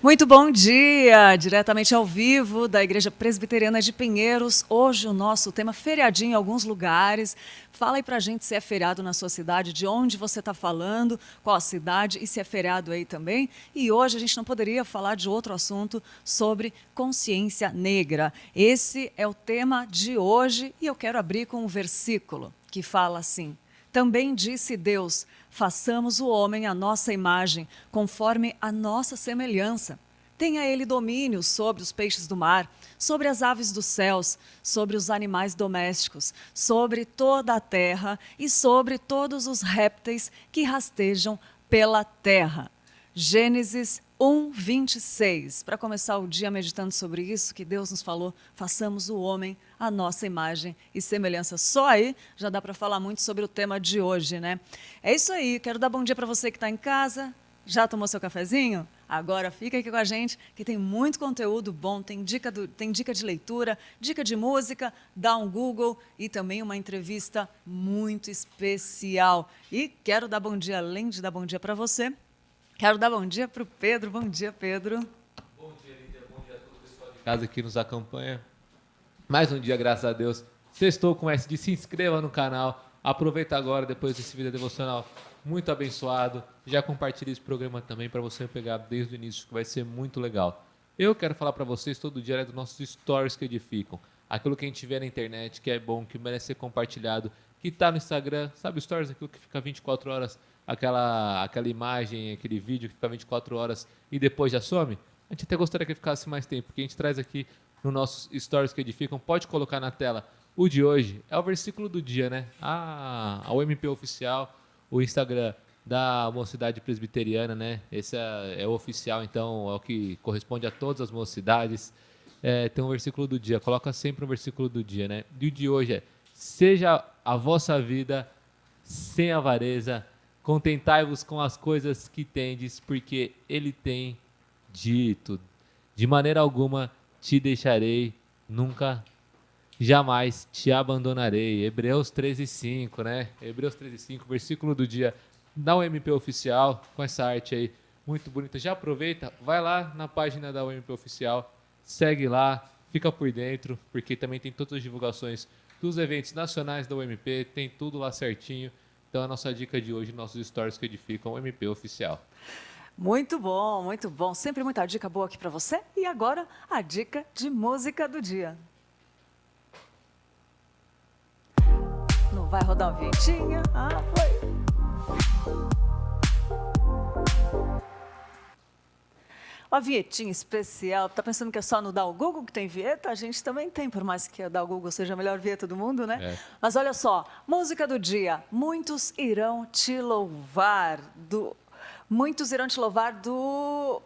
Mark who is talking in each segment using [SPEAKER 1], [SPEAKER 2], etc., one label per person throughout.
[SPEAKER 1] Muito bom dia, diretamente ao vivo da Igreja Presbiteriana de Pinheiros. Hoje o nosso tema feriadinho em alguns lugares. Fala aí pra gente se é feriado na sua cidade, de onde você está falando, qual a cidade e se é feriado aí também. E hoje a gente não poderia falar de outro assunto sobre consciência negra. Esse é o tema de hoje e eu quero abrir com um versículo que fala assim: também disse Deus: façamos o homem à nossa imagem, conforme a nossa semelhança. Tenha ele domínio sobre os peixes do mar, sobre as aves dos céus, sobre os animais domésticos, sobre toda a terra e sobre todos os répteis que rastejam pela terra. Gênesis 1:26. Para começar o dia meditando sobre isso, que Deus nos falou, façamos o homem à nossa imagem e semelhança. Só aí já dá para falar muito sobre o tema de hoje, né? É isso aí, quero dar bom dia para você que está em casa. Já tomou seu cafezinho? Agora fica aqui com a gente, que tem muito conteúdo bom, tem dica de leitura, dica de música, dá um Google e também uma entrevista muito especial. E quero dar bom dia, além de dar bom dia para você, quero dar bom dia para o Pedro. Bom dia, Pedro.
[SPEAKER 2] Bom dia, Lídia. Bom dia a todo o pessoal de casa que nos acompanha. Mais um dia, graças a Deus. Sextou com S de se inscreva no canal. Aproveita agora, depois desse vídeo devocional muito abençoado. Já compartilhe esse programa também para você pegar desde o início, que vai ser muito legal. Eu quero falar para vocês todo dia dos nossos stories que edificam. Aquilo que a gente vê na internet, que é bom, que merece ser compartilhado, que está no Instagram. Sabe stories? Aquilo que fica 24 horas, aquela imagem, aquele vídeo que fica 24 horas e depois já some? A gente até gostaria que ficasse mais tempo, porque a gente traz aqui nos nossos stories que edificam. Pode colocar na tela. O de hoje é o versículo do dia, né? A UMP Oficial, o Instagram da Mocidade Presbiteriana, né? Esse é o oficial, então é o que corresponde a todas as mocidades. Tem um versículo do dia, coloca sempre um versículo do dia, né? E o de hoje é: seja a vossa vida sem avareza, contentai-vos com as coisas que tendes, porque ele tem dito: de maneira alguma te deixarei, nunca jamais te abandonarei. Hebreus 13:5, né? Hebreus 13:5, versículo do dia da UMP Oficial, com essa arte aí muito bonita. Já aproveita, vai lá na página da UMP Oficial, segue lá, fica por dentro, porque também tem todas as divulgações dos eventos nacionais da UMP, tem tudo lá certinho. Então a nossa dica de hoje, nossos stories que edificam o MP Oficial.
[SPEAKER 1] Muito bom, muito bom. Sempre muita dica boa aqui para você. E agora, a dica de música do dia. Não vai rodar uma vinhetinha? Ah, foi. Uma vinhetinha especial. Tá pensando que é só no Dar o Google que tem vinheta? A gente também tem, por mais que a Dar o Google seja a melhor vinheta do mundo, né?
[SPEAKER 2] É.
[SPEAKER 1] Mas olha só, música do dia. Muitos irão te louvar. Muitos irão te louvar do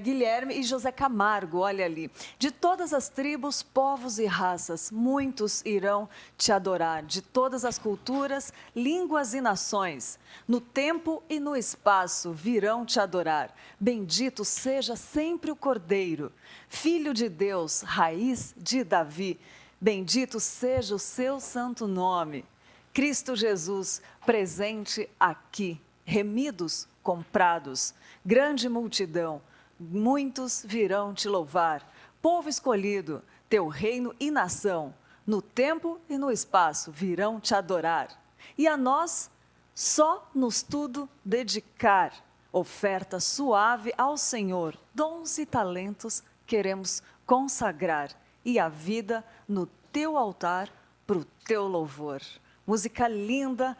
[SPEAKER 1] Guilherme e José Camargo, olha ali. De todas as tribos, povos e raças, muitos irão te adorar. De todas as culturas, línguas e nações, no tempo e no espaço virão te adorar. Bendito seja sempre o Cordeiro, Filho de Deus, raiz de Davi. Bendito seja o seu santo nome. Cristo Jesus, presente aqui. Remidos, comprados, grande multidão, muitos virão te louvar. Povo escolhido, teu reino e nação, no tempo e no espaço virão te adorar. E a nós, só nos tudo dedicar, oferta suave ao Senhor, dons e talentos queremos consagrar, e a vida no teu altar, pro teu louvor. Música linda.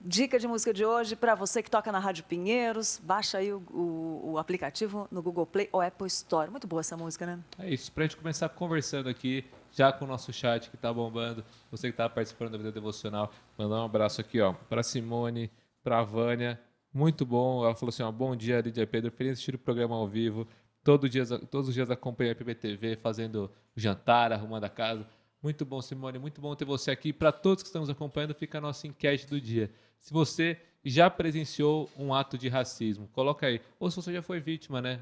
[SPEAKER 1] Dica de música de hoje para você que toca na Rádio Pinheiros. Baixa aí o aplicativo no Google Play ou Apple Store. Muito boa essa música, né?
[SPEAKER 2] É isso, pra gente começar conversando aqui, já com o nosso chat que tá bombando, você que tá participando da vida devocional, mandar um abraço aqui, ó, pra Simone, pra Vânia, muito bom, ela falou assim, ó, bom dia, Lídia Pedro, feliz assistir o programa ao vivo, todos os dias acompanho a PBTV, fazendo jantar, arrumando a casa, muito bom, Simone, muito bom ter você aqui. Para todos que estão nos acompanhando, fica a nossa enquete do dia. Se você já presenciou um ato de racismo, coloca aí. Ou se você já foi vítima, né?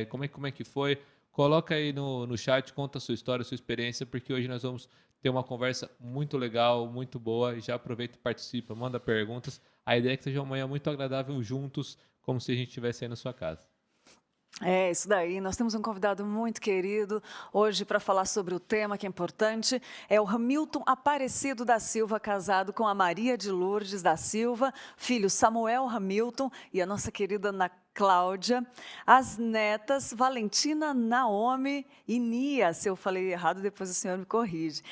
[SPEAKER 2] Como é que foi? Coloca aí no chat, conta a sua história, a sua experiência, porque hoje nós vamos ter uma conversa muito legal, muito boa. E já aproveita e participa, manda perguntas. A ideia é que seja uma manhã muito agradável juntos, como se a gente estivesse aí na sua casa.
[SPEAKER 1] É, isso daí. Nós temos um convidado muito querido hoje para falar sobre o tema que é importante. É o Hamilton Aparecido da Silva, casado com a Maria de Lourdes da Silva, filho Samuel Hamilton e a nossa querida Ana Cláudia. As netas Valentina, Naomi e Nia. Se eu falei errado, depois o senhor me corrige.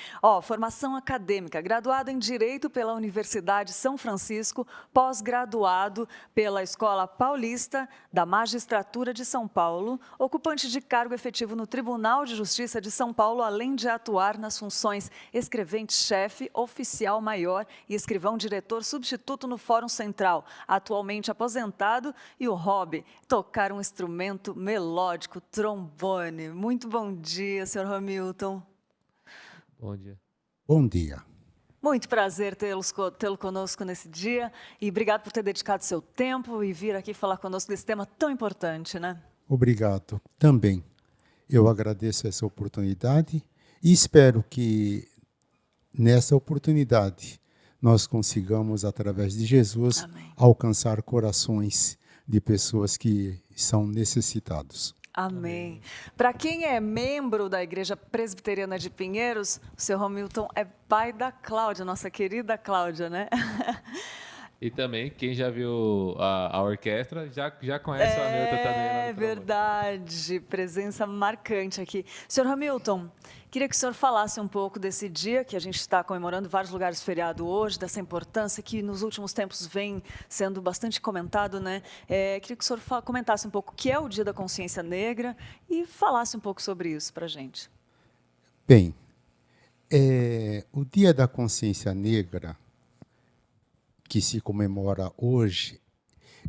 [SPEAKER 1] Formação acadêmica, graduado em Direito pela Universidade São Francisco, pós-graduado pela Escola Paulista da Magistratura de São Paulo, ocupante de cargo efetivo no Tribunal de Justiça de São Paulo, além de atuar nas funções escrevente-chefe, oficial maior e escrivão-diretor substituto no Fórum Central, atualmente aposentado, e o hobby, tocar um instrumento melódico, trombone. Muito bom dia, senhor Hamilton.
[SPEAKER 2] Bom dia.
[SPEAKER 3] Bom dia.
[SPEAKER 1] Muito prazer tê-lo conosco nesse dia e obrigado por ter dedicado seu tempo e vir aqui falar conosco desse tema tão importante, né?
[SPEAKER 3] Obrigado. Também. Eu agradeço essa oportunidade e espero que nessa oportunidade nós consigamos, através de Jesus,
[SPEAKER 1] Amém.
[SPEAKER 3] Alcançar corações de pessoas que são necessitados.
[SPEAKER 1] Amém. Para quem é membro da Igreja Presbiteriana de Pinheiros, o seu Hamilton é pai da Cláudia, nossa querida Cláudia, né?
[SPEAKER 2] E também, quem já viu a orquestra, já conhece o Hamilton também.
[SPEAKER 1] É verdade, presença marcante aqui. Senhor Hamilton, queria que o senhor falasse um pouco desse dia que a gente está comemorando em vários lugares feriado hoje, dessa importância que nos últimos tempos vem sendo bastante comentado, né? Queria que o senhor comentasse um pouco o que é o Dia da Consciência Negra e falasse um pouco sobre isso para a gente.
[SPEAKER 3] Bem, o Dia da Consciência Negra, que se comemora hoje,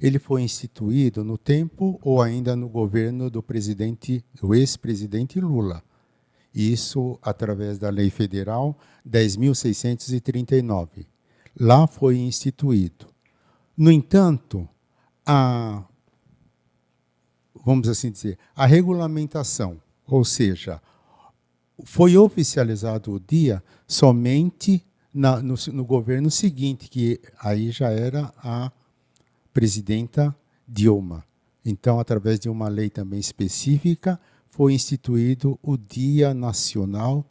[SPEAKER 3] ele foi instituído no tempo ou ainda no governo do ex-presidente Lula. Isso através da Lei Federal 10.639. Lá foi instituído. No entanto, vamos assim dizer, a regulamentação, ou seja, foi oficializado o dia somente no governo seguinte, que aí já era a presidenta Dilma. Então, através de uma lei também específica, foi instituído o Dia Nacional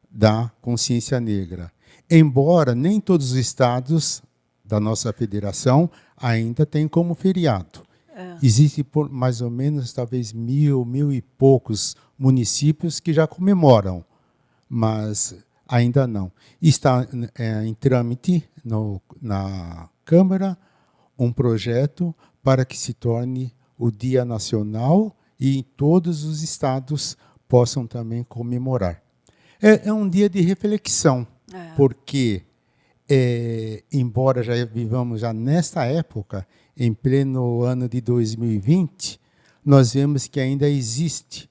[SPEAKER 3] da Consciência Negra. Embora nem todos os estados da nossa federação ainda tenham como feriado. Existem mais ou menos, talvez, mil e poucos municípios que já comemoram, mas ainda não. Está em trâmite na Câmara um projeto para que se torne o Dia Nacional e em todos os estados possam também comemorar. É um dia de reflexão, porque, embora já vivamos já nesta época, em pleno ano de 2020, nós vemos que ainda existe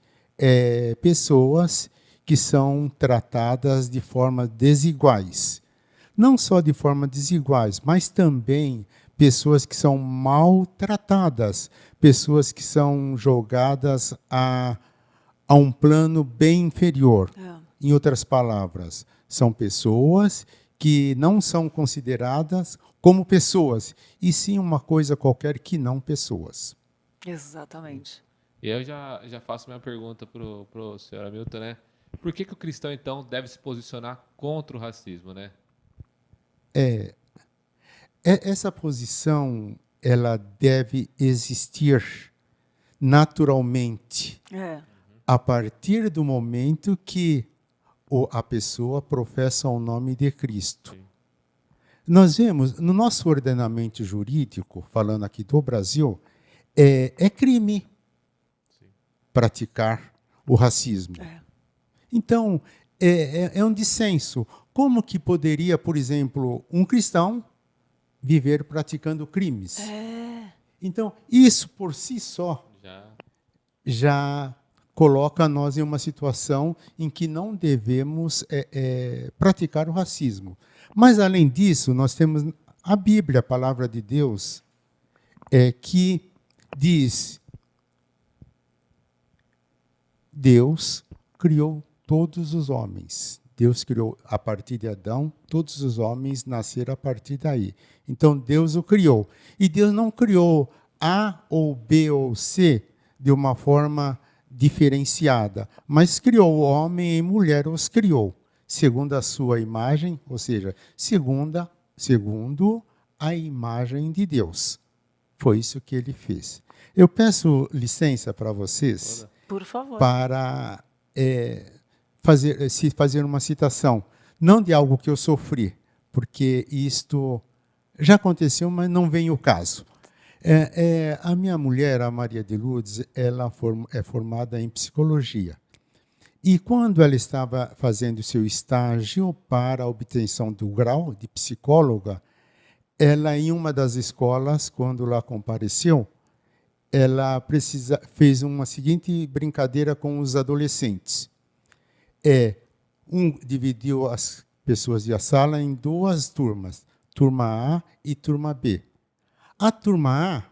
[SPEAKER 3] pessoas que são tratadas de forma desiguais. Não só de forma desiguais, mas também pessoas que são maltratadas, pessoas que são jogadas a um plano bem inferior. Em outras palavras, são pessoas que não são consideradas como pessoas, e sim uma coisa qualquer que não pessoas.
[SPEAKER 1] Exatamente.
[SPEAKER 2] E eu já faço minha pergunta para o senhor Hamilton, né? Por que o cristão, então, deve se posicionar contra o racismo, né?
[SPEAKER 3] Essa posição, ela deve existir naturalmente, a partir do momento que a pessoa professa o nome de Cristo. Sim. Nós vemos, no nosso ordenamento jurídico, falando aqui do Brasil, é crime praticar o racismo. Então, é um dissenso. Como que poderia, por exemplo, um cristão viver praticando crimes? Então, isso por si só já coloca nós em uma situação em que não devemos praticar o racismo. Mas, além disso, nós temos a Bíblia, a palavra de Deus, que diz: Deus criou todos os homens. Deus criou a partir de Adão, todos os homens nasceram a partir daí. Então, Deus o criou. E Deus não criou A ou B ou C de uma forma diferenciada, mas criou o homem e mulher, os criou, segundo a sua imagem, ou seja, segundo a imagem de Deus. Foi isso que ele fez. Eu peço licença para vocês
[SPEAKER 1] Por favor.
[SPEAKER 3] para fazer uma citação, não de algo que eu sofri, porque isto já aconteceu, mas não vem o caso. A minha mulher, a Maria de Lourdes, ela é formada em psicologia. E quando ela estava fazendo seu estágio para a obtenção do grau de psicóloga, ela, em uma das escolas, quando lá compareceu, ela fez uma seguinte brincadeira com os adolescentes. Dividiu as pessoas da sala em duas turmas, turma A e turma B. A turma A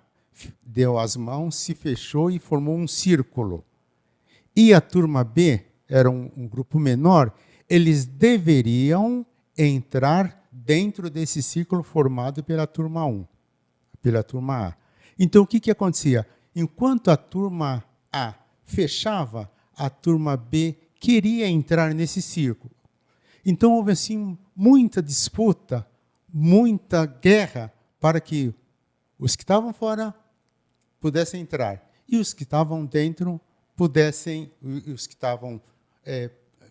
[SPEAKER 3] deu as mãos, se fechou e formou um círculo. E a turma B, era um grupo menor, eles deveriam entrar dentro desse círculo formado pela turma 1, pela turma A. Então, o que acontecia? Enquanto a turma A fechava, a turma B queria entrar nesse círculo. Então, houve assim muita disputa, muita guerra para que os que estavam fora pudessem entrar e os que estavam dentro pudessem, os que estavam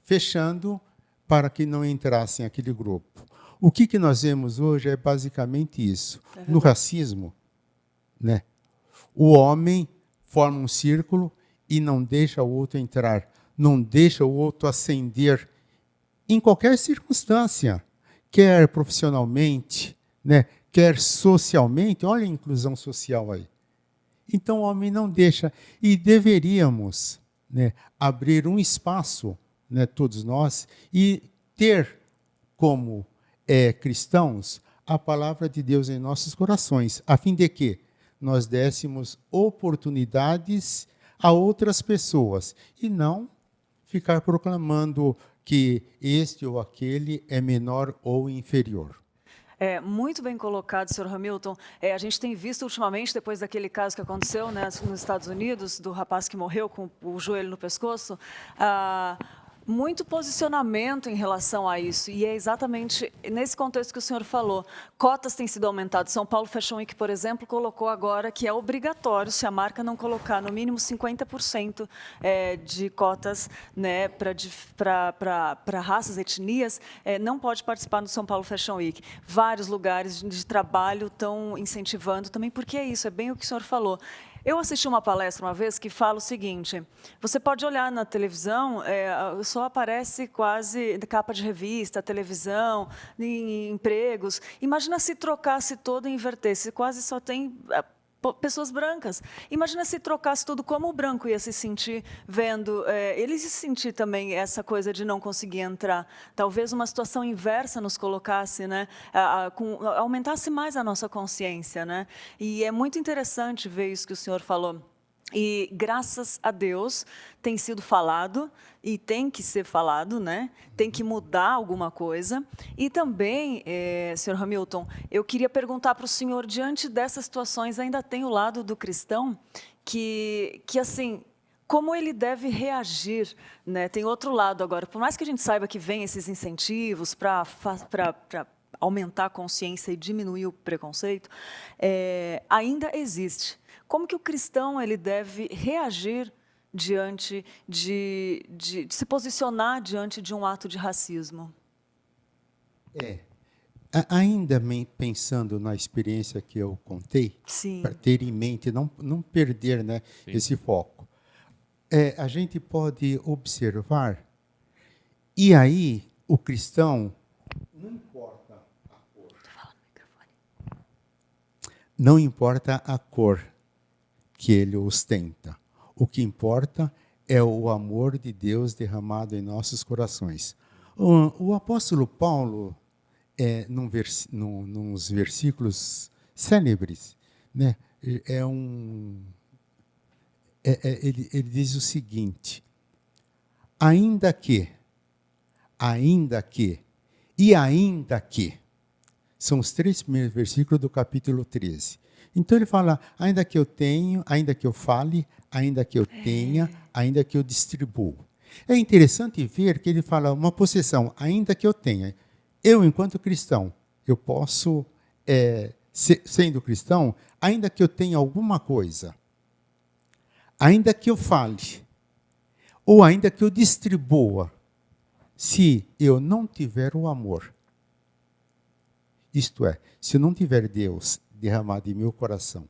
[SPEAKER 3] fechando, para que não entrassem aquele grupo. O que nós vemos hoje é basicamente isso. No racismo, né, o homem forma um círculo e não deixa o outro entrar, não deixa o outro ascender em qualquer circunstância, quer profissionalmente, né, quer socialmente. Olha a inclusão social aí. Então o homem não deixa, e deveríamos, né, abrir um espaço, né, todos nós, e ter como cristãos a palavra de Deus em nossos corações, a fim de que nós dessemos oportunidades a outras pessoas e não ficar proclamando que este ou aquele é menor ou inferior.
[SPEAKER 1] Muito bem colocado, Sr. Hamilton. A gente tem visto ultimamente, depois daquele caso que aconteceu, né, nos Estados Unidos, do rapaz que morreu com o joelho no pescoço, muito posicionamento em relação a isso. E é exatamente nesse contexto que o senhor falou. Cotas têm sido aumentadas. São Paulo Fashion Week, por exemplo, colocou agora que é obrigatório, se a marca não colocar no mínimo 50% de cotas, né, para raças, etnias, não pode participar do São Paulo Fashion Week. Vários lugares de trabalho estão incentivando também, porque é isso, é bem o que o senhor falou. Eu assisti uma palestra uma vez que fala o seguinte: você pode olhar na televisão, só aparece quase capa de revista, televisão, em empregos. Imagina se trocasse todo e invertesse, quase só tem pessoas brancas. Imagina se trocasse tudo, como o branco ia se sentir vendo, ele ia se sentir também essa coisa de não conseguir entrar. Talvez uma situação inversa nos colocasse, né, aumentasse mais a nossa consciência, né? E é muito interessante ver isso que o senhor falou. E, graças a Deus, tem sido falado e tem que ser falado, né? Tem que mudar alguma coisa. E também, Sr. Hamilton, eu queria perguntar para o senhor, diante dessas situações, ainda tem o lado do cristão que assim, como ele deve reagir, né? Tem outro lado agora. Por mais que a gente saiba que vem esses incentivos para aumentar a consciência e diminuir o preconceito, ainda existe. Como que o cristão ele deve reagir diante de se posicionar diante de um ato de racismo?
[SPEAKER 3] Ainda pensando na experiência que eu contei, para ter em mente, não perder, né, esse foco, a gente pode observar, e aí o cristão, não importa a cor, não importa a cor que ele ostenta. O que importa é o amor de Deus derramado em nossos corações. O apóstolo Paulo, nos versículos célebres, né, ele diz o seguinte: ainda que, e ainda que, são os 3 primeiros versículos do capítulo 13. Então ele fala, ainda que eu tenho, ainda que eu fale, ainda que eu tenha, ainda que eu distribuo. É interessante ver que ele fala uma possessão, ainda que eu tenha. Eu, enquanto cristão, eu posso, sendo cristão, ainda que eu tenha alguma coisa, ainda que eu fale, ou ainda que eu distribua, se eu não tiver o amor, isto é, se eu não tiver Deus derramado em meu coração,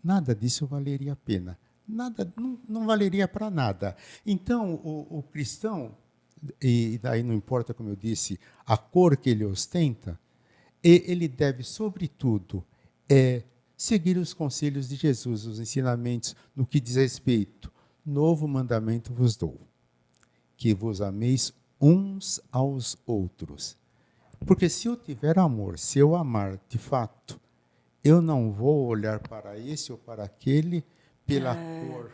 [SPEAKER 3] nada disso valeria a pena. Nada, não valeria para nada. Então, o cristão, e daí não importa, como eu disse, a cor que ele ostenta, ele deve, sobretudo, seguir os conselhos de Jesus, os ensinamentos no que diz respeito. Novo mandamento vos dou, que vos ameis uns aos outros. Porque se eu tiver amor, se eu amar de fato, eu não vou olhar para esse ou para aquele pela cor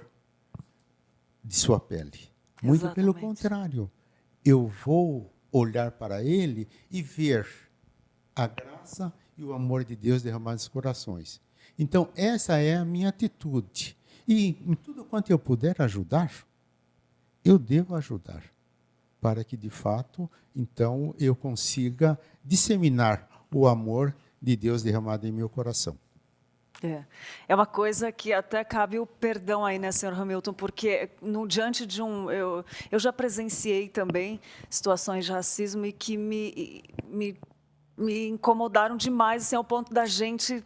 [SPEAKER 3] de sua pele. Muito pelo contrário. Eu vou olhar para ele e ver a graça e o amor de Deus derramados nos corações. Então, essa é a minha atitude. E em tudo quanto eu puder ajudar, eu devo ajudar, para que, de fato, então, eu consiga disseminar o amor de Deus derramado em meu coração.
[SPEAKER 1] É uma coisa que até cabe o perdão aí, né, senhor Hamilton, porque diante de eu já presenciei também situações de racismo e que me incomodaram demais, assim, ao ponto da gente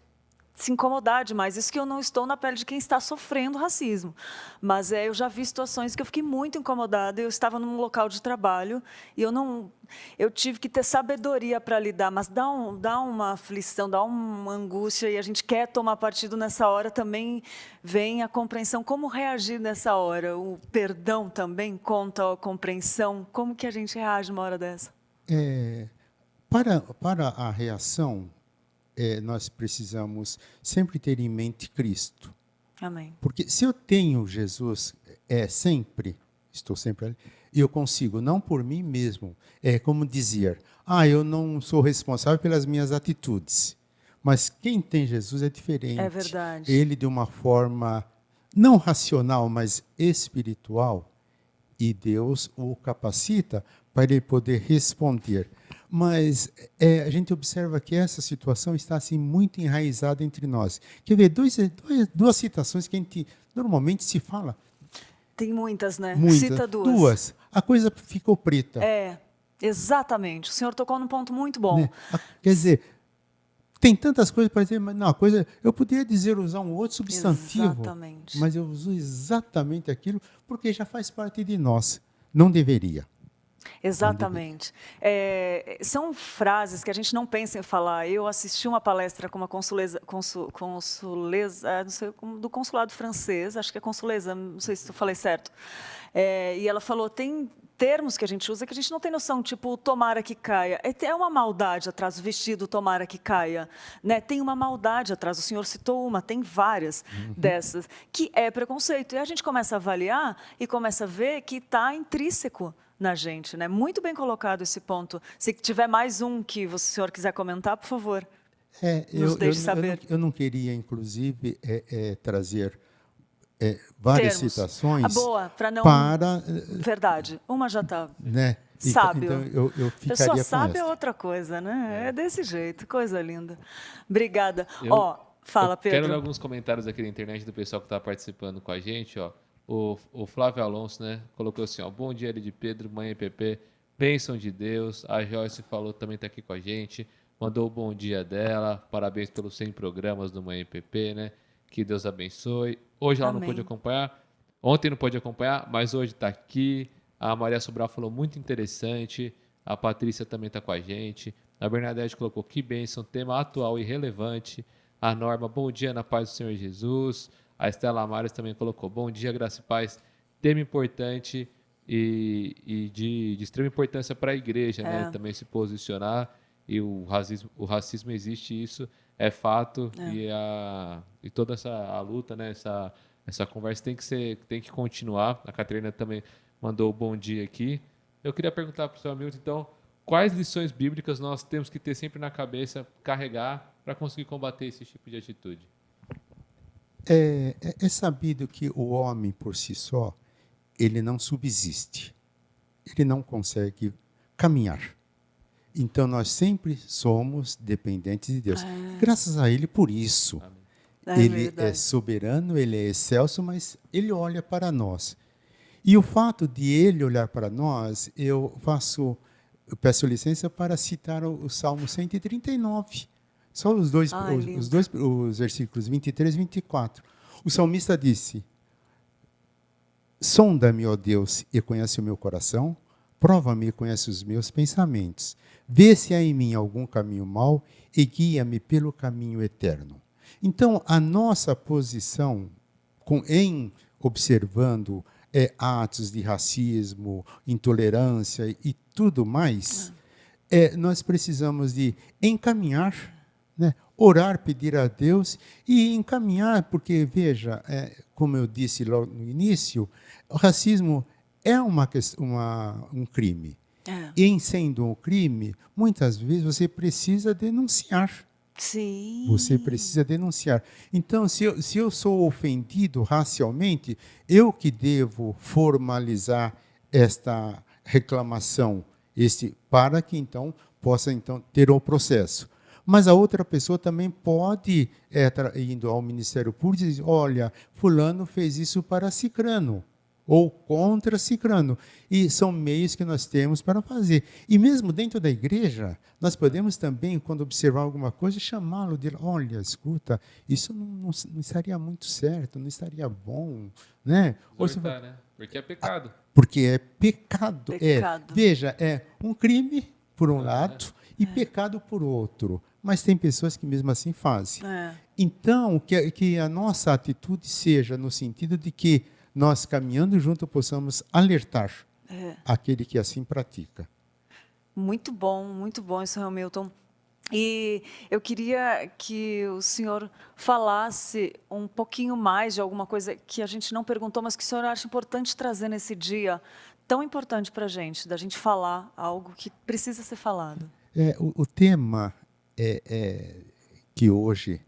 [SPEAKER 1] se incomodar demais. Isso que eu não estou na pele de quem está sofrendo racismo. Mas eu já vi situações que eu fiquei muito incomodada. Eu estava num local de trabalho e eu tive que ter sabedoria para lidar, mas dá uma aflição, dá uma angústia, e a gente quer tomar partido nessa hora. Também vem a compreensão. Como reagir nessa hora? O perdão também conta a compreensão. Como que a gente reage numa hora dessa?
[SPEAKER 3] Para a reação, nós precisamos sempre ter em mente Cristo.
[SPEAKER 1] Amém.
[SPEAKER 3] Porque se eu tenho Jesus estou sempre ali, eu consigo, não por mim mesmo, como dizer, eu não sou responsável pelas minhas atitudes. Mas quem tem Jesus é diferente.
[SPEAKER 1] É verdade.
[SPEAKER 3] Ele, de uma forma não racional, mas espiritual, e Deus o capacita para ele poder responder. Mas a gente observa que essa situação está assim, muito enraizada entre nós. Quer ver, duas citações que a gente normalmente se fala.
[SPEAKER 1] Tem muitas, né?
[SPEAKER 3] Muitas.
[SPEAKER 1] Cita duas.
[SPEAKER 3] Duas. A coisa ficou preta.
[SPEAKER 1] Exatamente. O senhor tocou num ponto muito bom.
[SPEAKER 3] Né? Quer dizer, tem tantas coisas para dizer, mas não, eu poderia usar um outro substantivo.
[SPEAKER 1] Exatamente.
[SPEAKER 3] Mas eu uso exatamente aquilo porque já faz parte de nós. Não deveria.
[SPEAKER 1] Exatamente. São frases que a gente não pensa em falar. Eu assisti uma palestra com uma consuleza não sei, do consulado francês, acho que é consuleza, não sei se eu falei certo. E ela falou, tem termos que a gente usa que a gente não tem noção, tipo tomara que caia. É uma maldade atrás do vestido, tomara que caia. Né? Tem uma maldade atrás, o senhor citou uma, tem várias dessas, que é preconceito. E a gente começa a avaliar e começa a ver que está intrínseco na gente, né? Muito bem colocado esse ponto. Se tiver mais um que o senhor quiser comentar, por favor, nos deixe saber.
[SPEAKER 3] Eu não queria, inclusive, trazer várias citações
[SPEAKER 1] boa, para não... Verdade, uma já está...
[SPEAKER 3] Né?
[SPEAKER 1] Sábio.
[SPEAKER 3] Então, eu ficaria
[SPEAKER 1] Pessoa
[SPEAKER 3] com
[SPEAKER 1] sábia é
[SPEAKER 3] essa.
[SPEAKER 1] outra coisa, né? É desse jeito, coisa linda. Obrigada. Fala, Pedro.
[SPEAKER 2] Quero ler alguns comentários aqui na internet do pessoal que está participando com a gente, O Flávio Alonso, né, colocou assim, bom dia, de Pedro, mãe EPP, bênção de Deus. A Joyce falou, também está aqui com a gente, mandou o bom dia dela, parabéns pelos 100 programas do Mãe EPP, né, que Deus abençoe. Hoje ela não pôde acompanhar, ontem não pôde acompanhar, mas hoje está aqui. A Maria Sobral falou, muito interessante, a Patrícia também está com a gente, a Bernadette colocou, que bênção, tema atual e relevante. A Norma, bom dia, na paz do Senhor Jesus. A Estela Amares também colocou, bom dia, graça e paz, tema importante e de extrema importância para a igreja, né? Também se posicionar, e o racismo existe, isso é fato, e toda a luta, né? Essa conversa tem que continuar. A Catarina também mandou bom dia aqui. Eu queria perguntar para o senhor Hamilton, então, quais lições bíblicas nós temos que ter sempre na cabeça, carregar, para conseguir combater esse tipo de atitude?
[SPEAKER 3] É sabido que o homem, por si só, ele não subsiste. Ele não consegue caminhar. Então, nós sempre somos dependentes de Deus. Graças a Ele por isso. Ele é
[SPEAKER 1] verdade.
[SPEAKER 3] soberano, Ele é excelso, mas Ele olha para nós. E o fato de Ele olhar para nós, eu peço licença para citar o Salmo 139. Só
[SPEAKER 1] Lindo.
[SPEAKER 3] os versículos 23 e 24. O salmista disse: sonda-me, ó Deus, e conhece o meu coração, prova-me e conhece os meus pensamentos. Vê se há em mim algum caminho mau e guia-me pelo caminho eterno. Então, a nossa posição em observando atos de racismo, intolerância e tudo mais, nós precisamos de encaminhar, né, orar, pedir a Deus e encaminhar, porque, veja, como eu disse logo no início, o racismo é um crime. E em sendo um crime, muitas vezes você precisa denunciar.
[SPEAKER 1] Sim.
[SPEAKER 3] Você precisa denunciar. Então, se eu sou ofendido racialmente, eu que devo formalizar esta reclamação, para que então possa ter o processo. Mas a outra pessoa também pode, indo ao Ministério Público, dizer: olha, fulano fez isso para cicrano, ou contra cicrano. E são meios que nós temos para fazer. E mesmo dentro da igreja, nós podemos também, quando observar alguma coisa, chamá-lo de: olha, escuta, isso não estaria muito certo, não estaria bom. Né?
[SPEAKER 2] Exortar, né? Porque é pecado.
[SPEAKER 3] Porque é pecado.
[SPEAKER 1] Pecado.
[SPEAKER 3] Veja, é um crime, por um lado, e pecado por outro. Mas tem pessoas que mesmo assim fazem. Então, que a nossa atitude seja no sentido de que nós, caminhando junto, possamos alertar aquele que assim pratica.
[SPEAKER 1] Muito bom isso, Hamilton. E eu queria que o senhor falasse um pouquinho mais de alguma coisa que a gente não perguntou, mas que o senhor acha importante trazer nesse dia tão importante para a gente, da gente falar algo que precisa ser falado.
[SPEAKER 3] O tema que hoje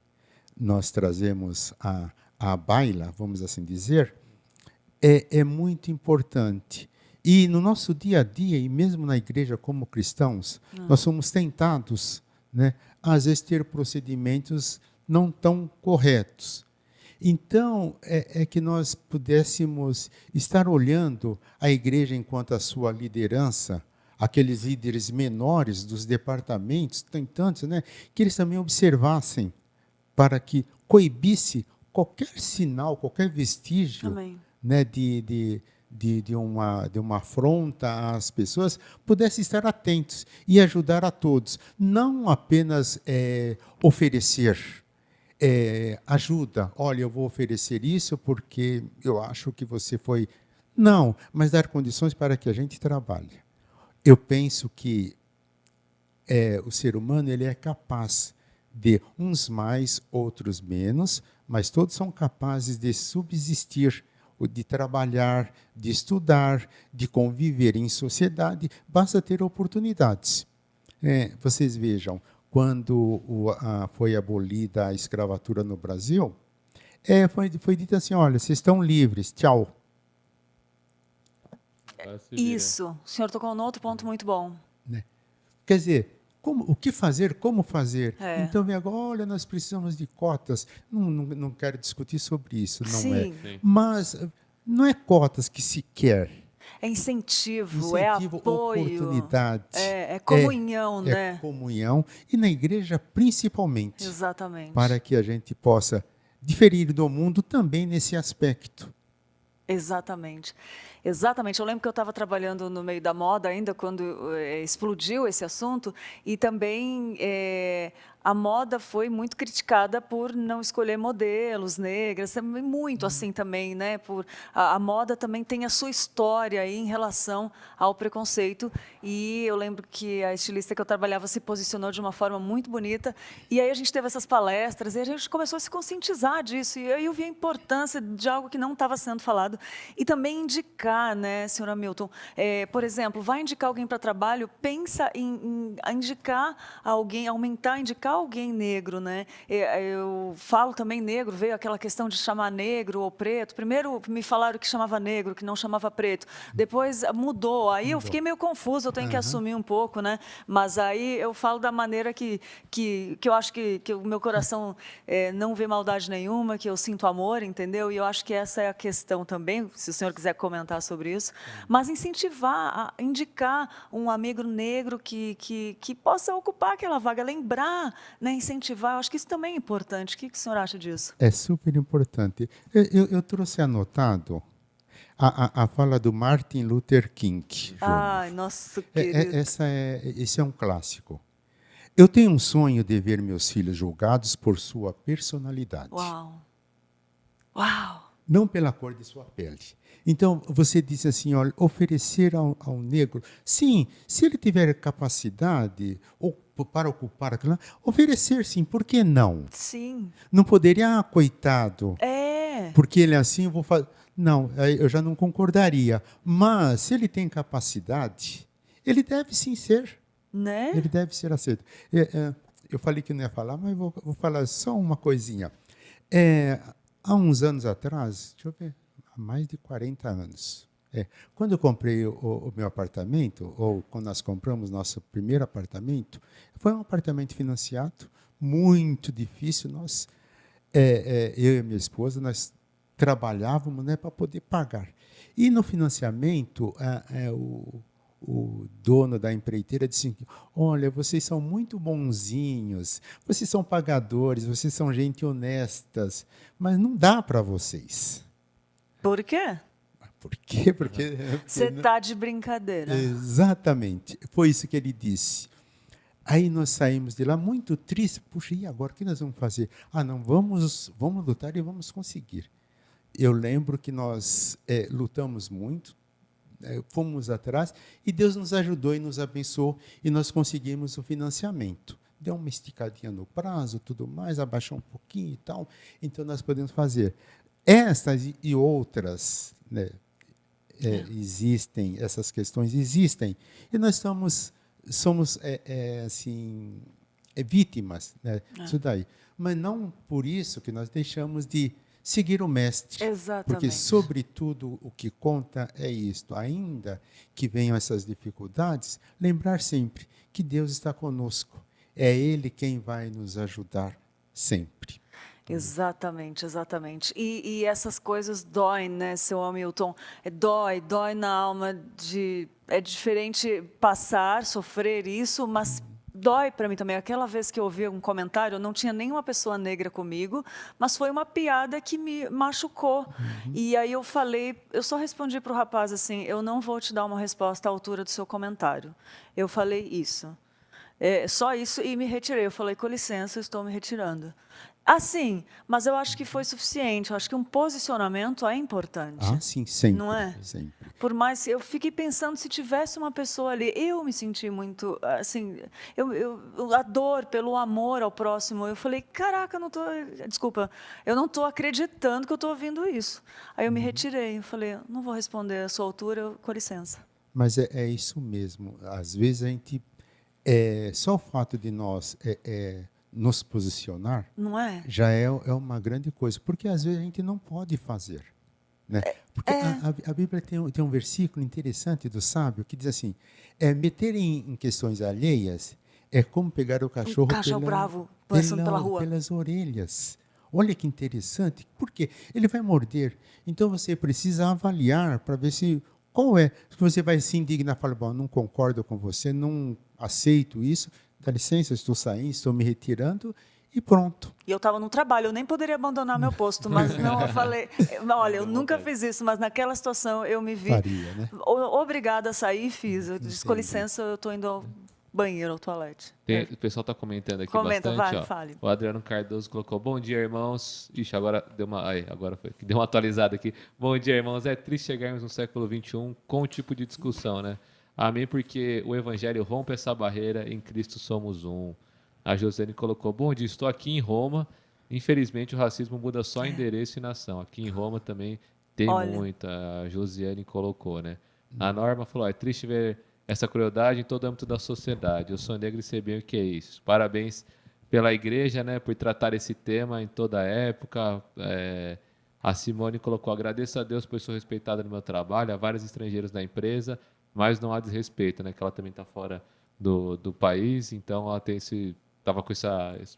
[SPEAKER 3] nós trazemos à baila, vamos assim dizer, é muito importante. E no nosso dia a dia, e mesmo na igreja como cristãos, nós somos tentados, né, às vezes, ter procedimentos não tão corretos. Então, que nós pudéssemos estar olhando a igreja enquanto a sua liderança, aqueles líderes menores dos departamentos, tem tantos, né, que eles também observassem para que coibisse qualquer sinal, qualquer vestígio, né, de uma afronta às pessoas, pudesse estar atentos e ajudar a todos. Não apenas oferecer ajuda. Olha, eu vou oferecer isso porque eu acho que você foi... Não, mas dar condições para que a gente trabalhe. Eu penso que o ser humano ele é capaz de uns mais, outros menos, mas todos são capazes de subsistir, de trabalhar, de estudar, de conviver em sociedade, basta ter oportunidades. Vocês vejam, quando foi abolida a escravatura no Brasil, foi dito assim: olha, vocês estão livres, tchau.
[SPEAKER 1] Isso, o senhor tocou num outro ponto muito bom.
[SPEAKER 3] Né? Quer dizer, o que fazer, como fazer? Então, vem agora, olha, nós precisamos de cotas. Não quero discutir sobre isso, não
[SPEAKER 1] Sim.
[SPEAKER 3] é. Mas não é cotas que se quer.
[SPEAKER 1] É incentivo, é apoio.
[SPEAKER 3] Oportunidade.
[SPEAKER 1] É comunhão, né?
[SPEAKER 3] É comunhão. E na igreja, principalmente.
[SPEAKER 1] Exatamente.
[SPEAKER 3] Para que a gente possa diferir do mundo também nesse aspecto.
[SPEAKER 1] Exatamente. Exatamente. Eu lembro que eu estava trabalhando no meio da moda ainda quando explodiu esse assunto e também a moda foi muito criticada por não escolher modelos negras, muito assim também, né? A moda também tem a sua história aí em relação ao preconceito e eu lembro que a estilista que eu trabalhava se posicionou de uma forma muito bonita e aí a gente teve essas palestras e a gente começou a se conscientizar disso e aí eu vi a importância de algo que não estava sendo falado e também indicar, né, senhora Hamilton, por exemplo, vai indicar alguém para trabalho, pensa em indicar alguém, indicar indicar alguém negro, né? Eu falo também negro, veio aquela questão de chamar negro ou preto. Primeiro me falaram que chamava negro, que não chamava preto. Depois mudou. Aí eu fiquei meio confusa, eu tenho que assumir um pouco, né? Mas aí eu falo da maneira que eu acho que o meu coração não vê maldade nenhuma, que eu sinto amor, entendeu? E eu acho que essa é a questão também, se o senhor quiser comentar sobre isso. Mas incentivar, indicar um amigo negro que possa ocupar aquela vaga, lembrar, né, incentivar. Eu acho que isso também é importante. O que o senhor acha disso?
[SPEAKER 3] É super importante. Eu trouxe anotado a fala do Martin Luther King Jr.
[SPEAKER 1] Ai, nosso querido.
[SPEAKER 3] Esse é um clássico. Eu tenho um sonho de ver meus filhos julgados por sua personalidade.
[SPEAKER 1] Uau! Uau!
[SPEAKER 3] Não pela cor de sua pele. Então, você disse assim, olha, oferecer ao negro, sim, se ele tiver capacidade para ocupar aquilo, oferecer sim, por que não?
[SPEAKER 1] Sim.
[SPEAKER 3] Não poderia, coitado,
[SPEAKER 1] É.
[SPEAKER 3] porque ele é assim, eu vou fazer. Não, aí eu já não concordaria. Mas, se ele tem capacidade, ele deve sim ser.
[SPEAKER 1] Né?
[SPEAKER 3] Ele deve ser aceito. Eu falei que não ia falar, mas vou falar só uma coisinha. Há uns anos atrás, deixa eu ver, há mais de 40 anos, quando eu comprei o meu apartamento, ou quando nós compramos nosso primeiro apartamento, foi um apartamento financiado, muito difícil. Eu e minha esposa, nós trabalhávamos, né, para poder pagar. E no financiamento, o dono da empreiteira disse: olha, vocês são muito bonzinhos, vocês são pagadores, vocês são gente honestas, mas não dá para vocês.
[SPEAKER 1] Por quê?
[SPEAKER 3] Por quê? Porque
[SPEAKER 1] Você está de brincadeira.
[SPEAKER 3] Exatamente, foi isso que ele disse. Aí nós saímos de lá muito tristes. Puxa, e agora o que nós vamos fazer? Não, vamos lutar e vamos conseguir. Eu lembro que nós lutamos muito, fomos atrás, e Deus nos ajudou e nos abençoou, e nós conseguimos o financiamento. Deu uma esticadinha no prazo, tudo mais, abaixou um pouquinho e tal, então nós podemos fazer. Estas e outras, né, existem, essas questões existem, e nós somos vítimas, né, disso daí. Mas não por isso que nós deixamos de seguir o mestre.
[SPEAKER 1] Exatamente.
[SPEAKER 3] Porque, sobretudo, o que conta é isto. Ainda que venham essas dificuldades, lembrar sempre que Deus está conosco. É Ele quem vai nos ajudar sempre.
[SPEAKER 1] Exatamente, exatamente. E essas coisas doem, né, seu Hamilton? Dói na alma. É diferente passar, sofrer isso, mas dói para mim também. Aquela vez que eu ouvi um comentário, não tinha nenhuma pessoa negra comigo, mas foi uma piada que me machucou. E aí eu só respondi para o rapaz assim: eu não vou te dar uma resposta à altura do seu comentário. Eu falei isso. Só isso, e me retirei. Eu falei: com licença, eu estou me retirando. Assim, mas eu acho que foi suficiente. Eu acho que um posicionamento é importante.
[SPEAKER 3] Sim, sempre.
[SPEAKER 1] Não é?
[SPEAKER 3] Sempre.
[SPEAKER 1] Por mais que eu fiquei pensando, se tivesse uma pessoa ali, eu me senti muito, assim, a dor pelo amor ao próximo. Eu falei: caraca, eu não estou acreditando que eu estou ouvindo isso. Aí eu me retirei. Eu falei: não vou responder à sua altura, com licença.
[SPEAKER 3] Mas é isso mesmo. Às vezes a gente, só o fato de nós nos posicionar,
[SPEAKER 1] não é?
[SPEAKER 3] Já é uma grande coisa, porque às vezes a gente não pode fazer. Né? Porque a Bíblia tem um versículo interessante do sábio que diz assim: meter em questões alheias é como pegar o cachorro
[SPEAKER 1] bravo passando pela rua.
[SPEAKER 3] Pelas orelhas. Olha que interessante, porque ele vai morder. Então você precisa avaliar para ver se você vai se indignar, falar: bom, não concordo com você, não aceito isso, dá licença, estou saindo, estou me retirando, e pronto.
[SPEAKER 1] E eu estava no trabalho, eu nem poderia abandonar meu posto, mas não, eu falei: olha, eu nunca fiz isso, mas naquela situação eu me vi obrigada a sair e fiz. Eu disse: com licença, eu estou indo ao banheiro, ao toalete.
[SPEAKER 2] O pessoal está comentando aqui bastante.
[SPEAKER 1] Fale.
[SPEAKER 2] O Adriano Cardoso colocou: bom dia, irmãos. Ixi, agora deu uma atualizada aqui. Bom dia, irmãos. É triste chegarmos no século XXI com um tipo de discussão, né? Amém, porque o Evangelho rompe essa barreira, em Cristo somos um. A Josiane colocou: bom dia, estou aqui em Roma. Infelizmente, o racismo muda só endereço e nação. Aqui em Roma também tem muita. A Josiane colocou, né? A Norma falou: é triste ver essa crueldade em todo o âmbito da sociedade. Eu sou negro e sei bem o que é isso. Parabéns pela igreja, né, por tratar esse tema em toda a época. A Simone colocou: agradeço a Deus por sou respeitada no meu trabalho, há vários estrangeiros na empresa, mas não há desrespeito, né, que ela também está fora do país, então ela estava com esse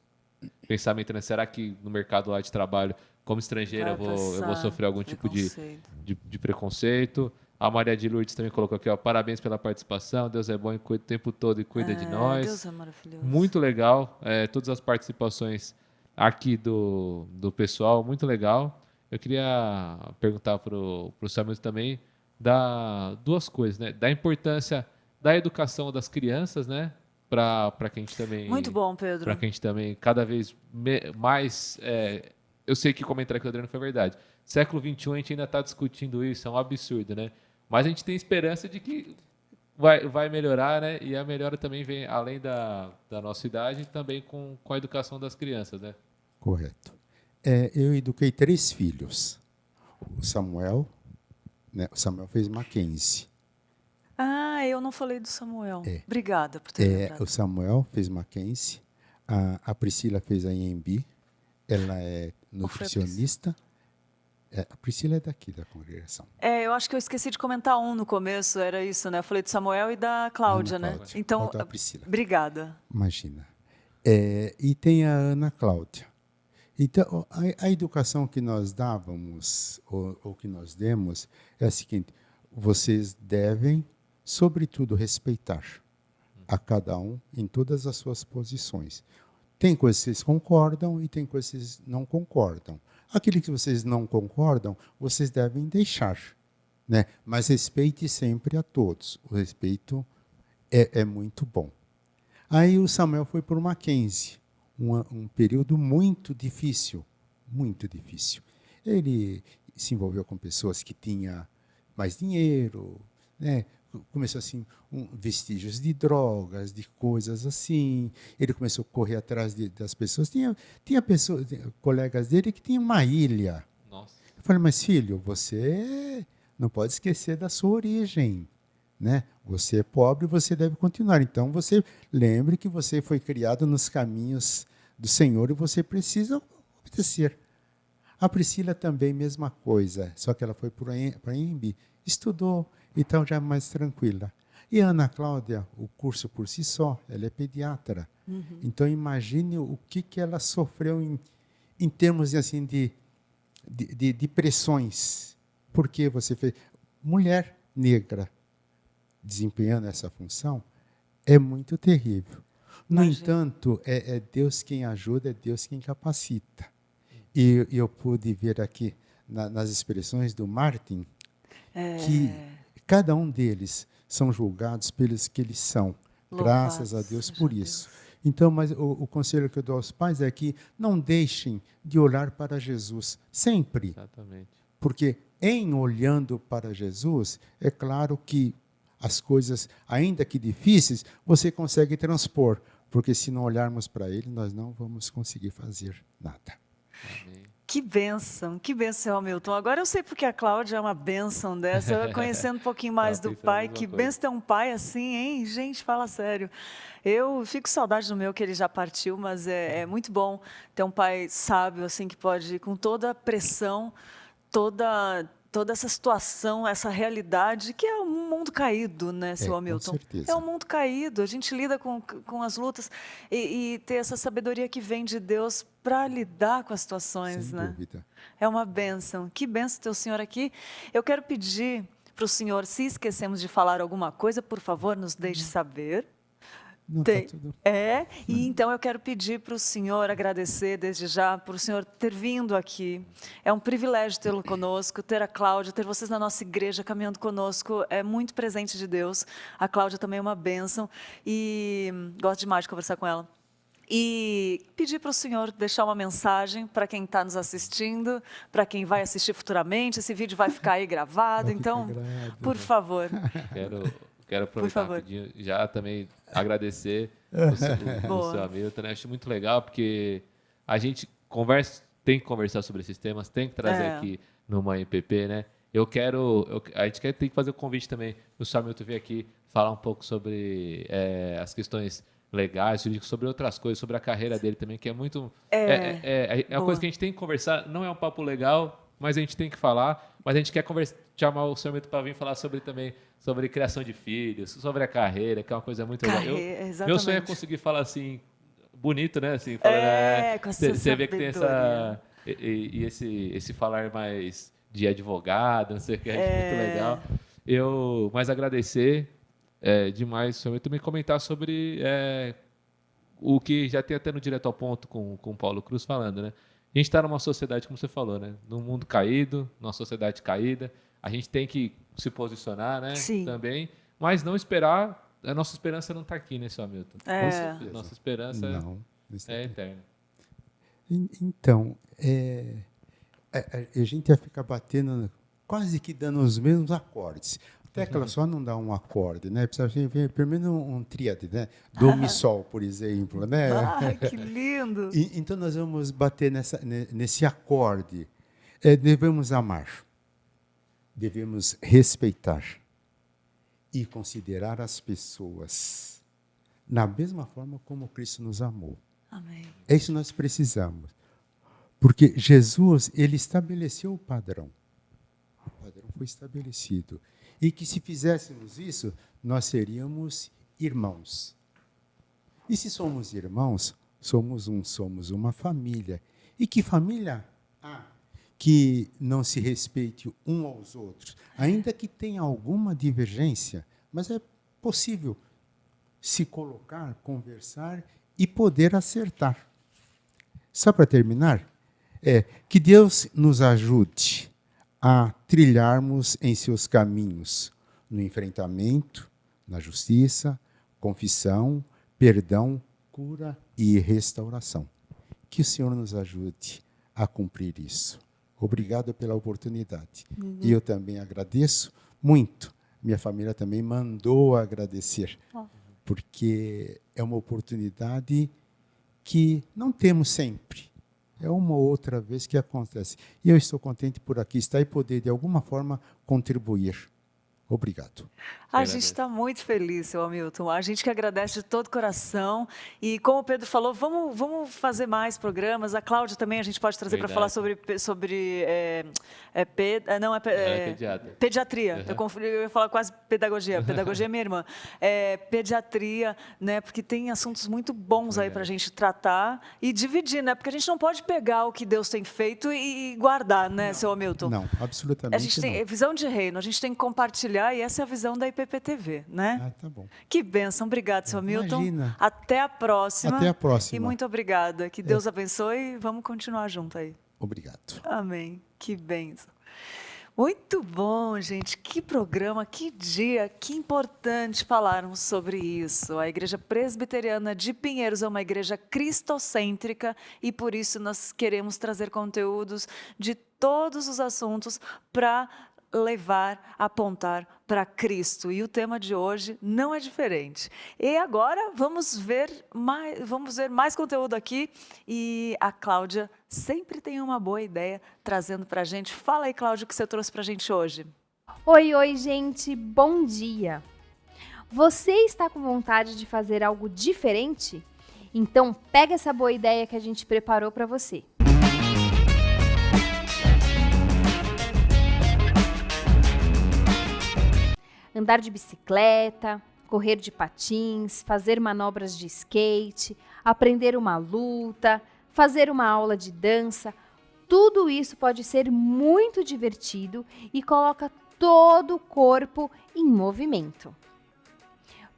[SPEAKER 2] pensamento, né, será que no mercado lá de trabalho, como estrangeira, eu vou sofrer algum tipo de preconceito? A Maria de Lourdes também colocou aqui, ó, parabéns pela participação, Deus é bom e cuida o tempo todo e cuida de nós.
[SPEAKER 1] Deus é maravilhoso.
[SPEAKER 2] Muito legal, todas as participações aqui do pessoal, muito legal. Eu queria perguntar para o Samuel também duas coisas, né? Da importância da educação das crianças, né? Para que a gente também...
[SPEAKER 1] Muito bom, Pedro.
[SPEAKER 2] Para que a gente também, cada vez mais... eu sei que o comentário que o Adriano foi verdade. Século XXI a gente ainda está discutindo isso, é um absurdo, né? Mas a gente tem esperança de que vai melhorar, né? E a melhora também vem, além da nossa idade, também com a educação das crianças, né?
[SPEAKER 3] Correto. Eu eduquei 3 filhos. O Samuel, né? O Samuel fez Mackenzie.
[SPEAKER 1] Eu não falei do Samuel. Obrigada por ter lembrado.
[SPEAKER 3] O Samuel fez Mackenzie. A Priscila fez a IMB. Ela é nutricionista. A Priscila é daqui da congregação.
[SPEAKER 1] Eu acho que eu esqueci de comentar no começo, era isso, né? Eu falei do Samuel e da Cláudia,
[SPEAKER 3] Ana
[SPEAKER 1] né?
[SPEAKER 3] Cláudia.
[SPEAKER 1] Então,
[SPEAKER 3] Faltou a Priscila.
[SPEAKER 1] Obrigada.
[SPEAKER 3] Imagina. E tem a Ana Cláudia. Então, a educação que nós dávamos, ou que nós demos, é a seguinte: vocês devem, sobretudo, respeitar a cada um em todas as suas posições. Tem coisas que vocês concordam e tem coisas que vocês não concordam. Aquilo que vocês não concordam, vocês devem deixar, né? Mas respeite sempre a todos. O respeito é muito bom. Aí o Samuel foi por Mackenzie, um período muito difícil, muito difícil. Ele se envolveu com pessoas que tinham mais dinheiro, né? Começou assim, vestígios de drogas, de coisas assim. Ele começou a correr atrás das pessoas. Tinha pessoas, colegas dele que tinham uma ilha.
[SPEAKER 2] Nossa.
[SPEAKER 3] Eu falei: mas filho, você não pode esquecer da sua origem, né? Você é pobre, você deve continuar. Então você lembre que você foi criado nos caminhos do Senhor e você precisa obedecer. A Priscila também, mesma coisa, só que ela foi para a IMB, estudou, então já é mais tranquila. E a Ana Cláudia, o curso por si só, ela é pediatra. Uhum. Então imagine o que ela sofreu em termos assim, de pressões. Porque você fez... Mulher negra desempenhando essa função é muito terrível. No entanto, é Deus quem ajuda, é Deus quem capacita. E eu pude ver aqui nas expressões do Martin que cada um deles são julgados pelos que eles são. Graças a Deus por isso. Então, mas o conselho que eu dou aos pais é que não deixem de olhar para Jesus sempre.
[SPEAKER 2] Exatamente.
[SPEAKER 3] Porque em olhando para Jesus, é claro que as coisas, ainda que difíceis, você consegue transpor. Porque se não olharmos para Ele, nós não vamos conseguir fazer nada.
[SPEAKER 2] Amém.
[SPEAKER 1] Que bênção, seu Hamilton. Agora eu sei porque a Cláudia é uma bênção dessa. Eu conhecendo um pouquinho mais do pai. Que bênção ter um pai assim, hein? Gente, fala sério. Eu fico com saudade do meu, que ele já partiu, mas é muito bom ter um pai sábio, assim, que pode, com toda a pressão, toda essa situação, essa realidade, que é um mundo caído, né, seu Hamilton?
[SPEAKER 3] Com certeza.
[SPEAKER 1] É um mundo caído, a gente lida com as lutas e ter essa sabedoria que vem de Deus para lidar com as situações,
[SPEAKER 3] Sem
[SPEAKER 1] né?
[SPEAKER 3] dúvida.
[SPEAKER 1] É uma bênção. Que bênção ter o senhor aqui. Eu quero pedir para o senhor, se esquecemos de falar alguma coisa, por favor, nos deixe saber.
[SPEAKER 3] Não, tá tudo...
[SPEAKER 1] E então eu quero pedir para o senhor, agradecer desde já, por o senhor ter vindo aqui. É um privilégio tê-lo conosco, ter a Cláudia, ter vocês na nossa igreja caminhando conosco, é muito presente de Deus. A Cláudia também é uma bênção e gosto demais de conversar com ela. E pedir para o senhor deixar uma mensagem para quem está nos assistindo, para quem vai assistir futuramente. Esse vídeo vai ficar aí gravado, então, por favor.
[SPEAKER 2] Quero aproveitar rapidinho, já também agradecer o seu Hamilton, né? Acho muito legal, porque a gente tem que conversar sobre esses temas, tem que trazer aqui no Mãe PP, né? A gente tem que fazer o convite também do seu Hamilton vir aqui falar um pouco sobre as questões legais, sobre outras coisas, sobre a carreira dele também, que é muito... É uma coisa que a gente tem que conversar, não é um papo legal, mas a gente tem que falar, mas a gente quer chamar o senhor Milton para vir falar sobre criação de filhos, sobre a carreira, que é uma coisa muito legal. Meu sonho é conseguir falar assim, bonito, né? Assim,
[SPEAKER 1] com essa
[SPEAKER 2] você vê que tem esse falar mais de advogado, não sei o que, é muito legal. Mas agradecer demais o senhor Milton, também comentar sobre o que já tem até no Direto ao Ponto com o Paulo Cruz falando, né? A gente está numa sociedade, como você falou, né? Num mundo caído, numa sociedade caída. A gente tem que se posicionar, né?
[SPEAKER 1] Sim.
[SPEAKER 2] Também, mas não esperar. A nossa esperança não está aqui, né, seu Hamilton?
[SPEAKER 3] Com certeza.
[SPEAKER 2] Nossa esperança é eterna.
[SPEAKER 3] Então, a gente ia ficar batendo, quase que dando os mesmos acordes. Até que ela só não dá um acorde, né? Precisa ver pelo menos um tríade, né? Do mi sol, por exemplo, né?
[SPEAKER 1] Ai, que lindo!
[SPEAKER 3] Então nós vamos bater nesse acorde. Devemos amar, devemos respeitar e considerar as pessoas na mesma forma como Cristo nos amou.
[SPEAKER 1] Amém.
[SPEAKER 3] É isso que nós precisamos. Porque Jesus, ele estabeleceu o padrão. O padrão foi estabelecido. E que se fizéssemos isso, nós seríamos irmãos. E se somos irmãos, somos uma família. E que família há que não se respeite um aos outros? Ainda que tenha alguma divergência, mas é possível se colocar, conversar e poder acertar. Só para terminar, que Deus nos ajude a trilharmos em seus caminhos, no enfrentamento, na justiça, confissão, perdão, cura e restauração. Que o Senhor nos ajude a cumprir isso. Obrigado pela oportunidade. E eu também agradeço muito. Minha família também mandou agradecer, porque é uma oportunidade que não temos sempre. É uma outra vez que acontece. E eu estou contente por aqui estar e poder, de alguma forma, contribuir. Obrigado.
[SPEAKER 1] A gente está muito feliz, seu Hamilton. A gente que agradece de todo o coração. E como o Pedro falou, vamos fazer mais programas. A Cláudia também a gente pode trazer para falar sobre pediatria. Eu ia falar quase pedagogia. Pedagogia é minha irmã. Pediatria, né? Porque tem assuntos muito bons aí para a gente tratar e dividir, né? Porque a gente não pode pegar o que Deus tem feito e guardar, né, seu Hamilton?
[SPEAKER 3] Não, absolutamente
[SPEAKER 1] a gente tem visão de reino, a gente tem que compartilhar e essa é a visão da IPPTV, né?
[SPEAKER 3] Tá bom.
[SPEAKER 1] Que bênção. Obrigado, seu Hamilton.
[SPEAKER 3] Imagina.
[SPEAKER 1] Até a próxima.
[SPEAKER 3] Até a próxima.
[SPEAKER 1] E muito obrigada. Que Deus abençoe e vamos continuar junto aí.
[SPEAKER 3] Obrigado.
[SPEAKER 1] Amém. Que bênção. Muito bom, gente. Que programa, que dia, que importante falarmos sobre isso. A Igreja Presbiteriana de Pinheiros é uma igreja cristocêntrica e por isso nós queremos trazer conteúdos de todos os assuntos para levar, apontar para Cristo. E o tema de hoje não é diferente. E agora vamos ver mais conteúdo aqui. E a Cláudia sempre tem uma boa ideia trazendo para a gente. Fala aí, Cláudia, o que você trouxe para a gente hoje.
[SPEAKER 4] Oi, gente. Bom dia. Você está com vontade de fazer algo diferente? Então, pega essa boa ideia que a gente preparou para você. Andar de bicicleta, correr de patins, fazer manobras de skate, aprender uma luta, fazer uma aula de dança, tudo isso pode ser muito divertido e coloca todo o corpo em movimento.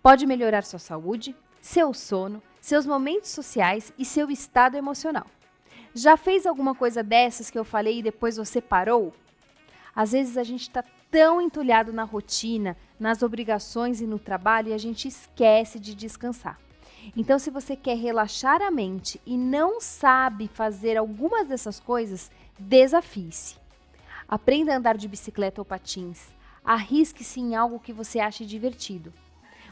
[SPEAKER 4] Pode melhorar sua saúde, seu sono, seus momentos sociais e seu estado emocional. Já fez alguma coisa dessas que eu falei e depois você parou? Às vezes a gente está tão entulhado na rotina, nas obrigações e no trabalho e a gente esquece de descansar. Então, se você quer relaxar a mente e não sabe fazer algumas dessas coisas, desafie-se. Aprenda a andar de bicicleta ou patins. Arrisque-se em algo que você ache divertido.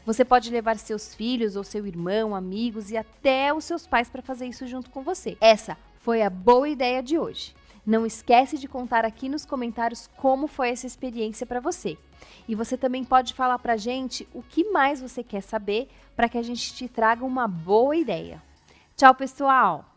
[SPEAKER 4] Você pode levar seus filhos ou seu irmão, amigos e até os seus pais para fazer isso junto com você. Essa foi a boa ideia de hoje. Não esquece de contar aqui nos comentários como foi essa experiência para você. E você também pode falar pra gente o que mais você quer saber para que a gente te traga uma boa ideia. Tchau, pessoal!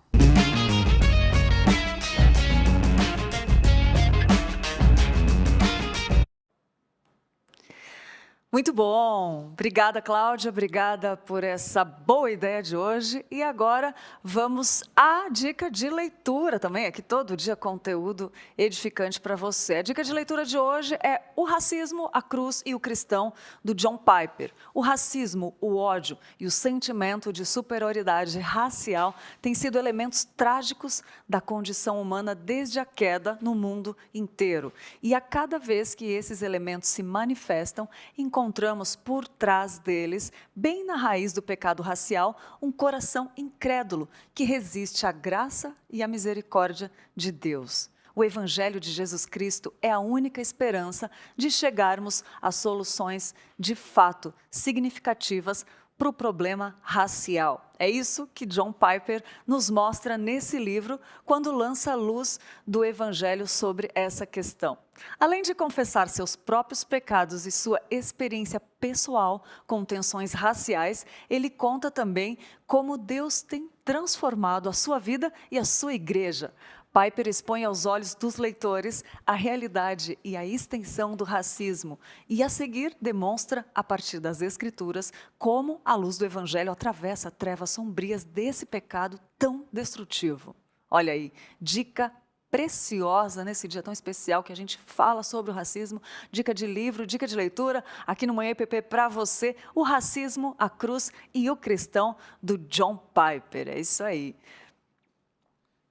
[SPEAKER 1] Muito bom. Obrigada, Cláudia. Obrigada por essa boa ideia de hoje. E agora vamos à dica de leitura também. Aqui todo dia conteúdo edificante para você. A dica de leitura de hoje é O Racismo, a Cruz e o Cristão, do John Piper. O racismo, o ódio e o sentimento de superioridade racial têm sido elementos trágicos da condição humana desde a queda no mundo inteiro. E a cada vez que esses elementos se manifestam, encontramos por trás deles, bem na raiz do pecado racial, um coração incrédulo que resiste à graça e à misericórdia de Deus. O Evangelho de Jesus Cristo é a única esperança de chegarmos a soluções de fato significativas para o problema racial. É isso que John Piper nos mostra nesse livro quando lança a luz do Evangelho sobre essa questão. Além de confessar seus próprios pecados e sua experiência pessoal com tensões raciais, ele conta também como Deus tem transformado a sua vida e a sua igreja. Piper expõe aos olhos dos leitores a realidade e a extensão do racismo e, a seguir, demonstra, a partir das Escrituras, como a luz do Evangelho atravessa trevas sombrias desse pecado tão destrutivo. Olha aí, dica preciosa nesse dia tão especial que a gente fala sobre o racismo, dica de livro, dica de leitura, aqui no Manhã IPP para você, O Racismo, a Cruz e o Cristão, do John Piper. É isso aí.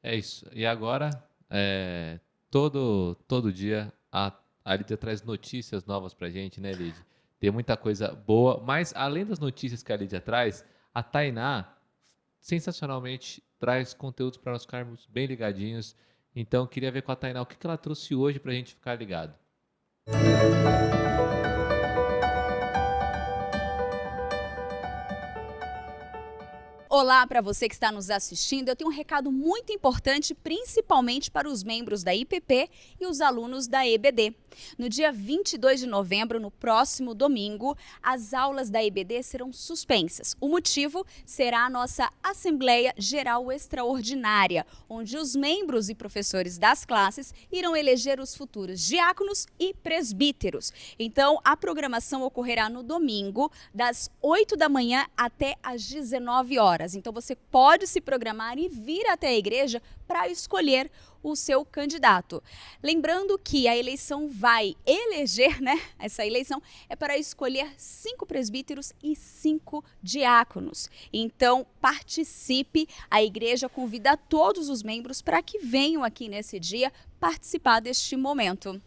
[SPEAKER 2] É isso. E agora, todo dia, a Lídia traz notícias novas pra gente, né, Lídia? Tem muita coisa boa, mas além das notícias que a Lídia traz, a Tainá, sensacionalmente, traz conteúdos para nós ficarmos bem ligadinhos. Então, queria ver com a Tainá o que ela trouxe hoje pra gente ficar ligado.
[SPEAKER 5] Olá para você que está nos assistindo. Eu tenho um recado muito importante, principalmente para os membros da IPP e os alunos da EBD. No dia 22 de novembro, no próximo domingo, as aulas da EBD serão suspensas. O motivo será a nossa Assembleia Geral Extraordinária, onde os membros e professores das classes irão eleger os futuros diáconos e presbíteros. Então, a programação ocorrerá no domingo, das 8 da manhã até às 19 horas. Então, você pode se programar e vir até a igreja para escolher o seu candidato. Lembrando que a eleição vai eleger, né? Essa eleição é para escolher 5 presbíteros e 5 diáconos. Então, participe. A igreja convida todos os membros para que venham aqui nesse dia participar deste momento.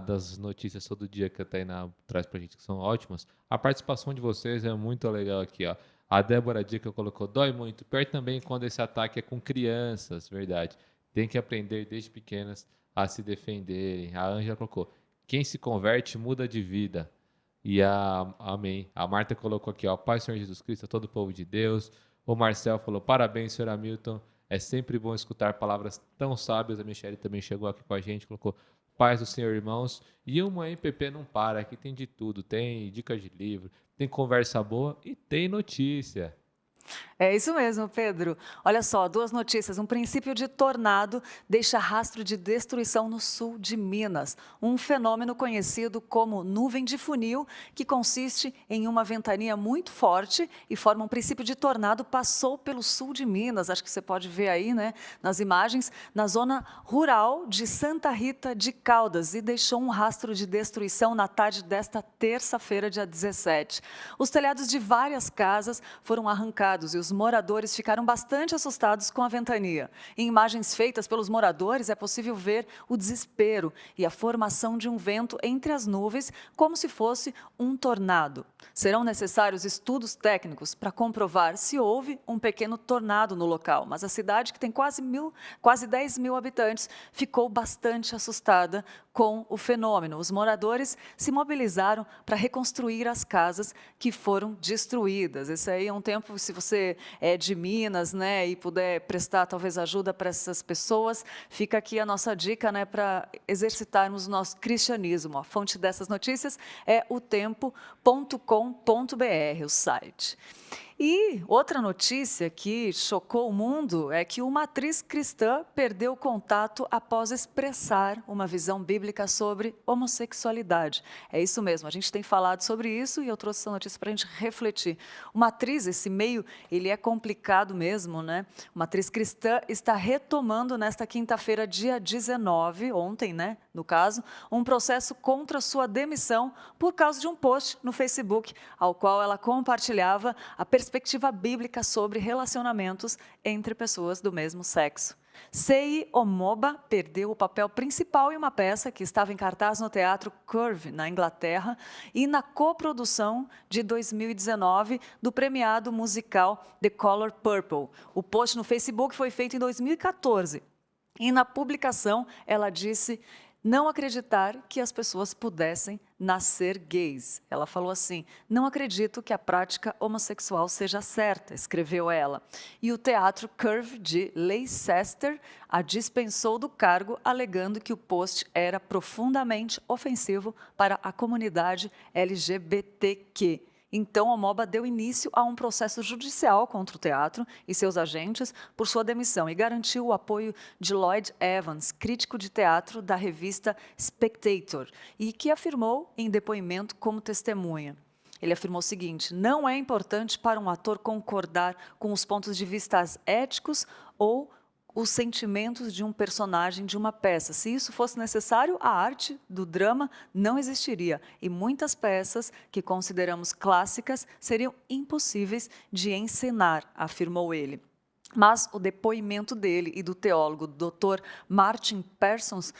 [SPEAKER 2] Das notícias todo dia que a Tainá traz pra gente, que são ótimas, a participação de vocês é muito legal aqui, ó. A Débora Dica colocou, dói muito, pior também quando esse ataque é com crianças, verdade. Tem que aprender desde pequenas a se defenderem. A Ângela colocou, quem se converte muda de vida. E amém. A Marta colocou aqui, ó, Pai Senhor Jesus Cristo, a todo o povo de Deus. O Marcel falou, parabéns, senhor Hamilton. É sempre bom escutar palavras tão sábias. A Michelle também chegou aqui com a gente, colocou, paz do Senhor, irmãos. E o Manhã IPP não para, aqui tem de tudo. Tem dicas de livro, tem conversa boa e tem notícia.
[SPEAKER 1] É isso mesmo, Pedro. Olha só, 2 notícias. Um princípio de tornado deixa rastro de destruição no sul de Minas. Um fenômeno conhecido como nuvem de funil, que consiste em uma ventania muito forte e forma um princípio de tornado, passou pelo sul de Minas. Acho que você pode ver aí, né, nas imagens, na zona rural de Santa Rita de Caldas, e deixou um rastro de destruição na tarde desta terça-feira, dia 17. Os telhados de várias casas foram arrancados alagados e os moradores ficaram bastante assustados com a ventania. Em imagens feitas pelos moradores, é possível ver o desespero e a formação de um vento entre as nuvens, como se fosse um tornado. Serão necessários estudos técnicos para comprovar se houve um pequeno tornado no local, mas a cidade, que tem quase 10 mil habitantes, ficou bastante assustada com o fenômeno. Os moradores se mobilizaram para reconstruir as casas que foram destruídas. Esse aí é um tempo, se você é de Minas, né, e puder prestar talvez ajuda para essas pessoas, fica aqui a nossa dica, né, para exercitarmos o nosso cristianismo. A fonte dessas notícias é otempo.com.br, o site. E outra notícia que chocou o mundo é que uma atriz cristã perdeu contato após expressar uma visão bíblica sobre homossexualidade. É isso mesmo, a gente tem falado sobre isso e eu trouxe essa notícia para a gente refletir. Uma atriz, esse meio, ele é complicado mesmo, né? Uma atriz cristã está retomando nesta quinta-feira, dia 19, ontem, né, no caso, um processo contra sua demissão por causa de um post no Facebook, ao qual ela compartilhava a perspectiva bíblica sobre relacionamentos entre pessoas do mesmo sexo. Sei Omoba perdeu o papel principal em uma peça que estava em cartaz no Teatro Curve, na Inglaterra, e na coprodução de 2019 do premiado musical The Color Purple. O post no Facebook foi feito em 2014 e na publicação ela disse não acreditar que as pessoas pudessem nascer gays. Ela falou assim: não acredito que a prática homossexual seja certa, escreveu ela. E o Teatro Curve de Leicester a dispensou do cargo, alegando que o post era profundamente ofensivo para a comunidade LGBTQ. Então, Omoba deu início a um processo judicial contra o teatro e seus agentes por sua demissão e garantiu o apoio de Lloyd Evans, crítico de teatro da revista Spectator, e que afirmou em depoimento como testemunha. Ele afirmou o seguinte: não é importante para um ator concordar com os pontos de vista éticos ou os sentimentos de um personagem de uma peça. Se isso fosse necessário, a arte do drama não existiria. E muitas peças que consideramos clássicas seriam impossíveis de encenar, afirmou ele. Mas o depoimento dele e do teólogo Dr. Martin Parsons,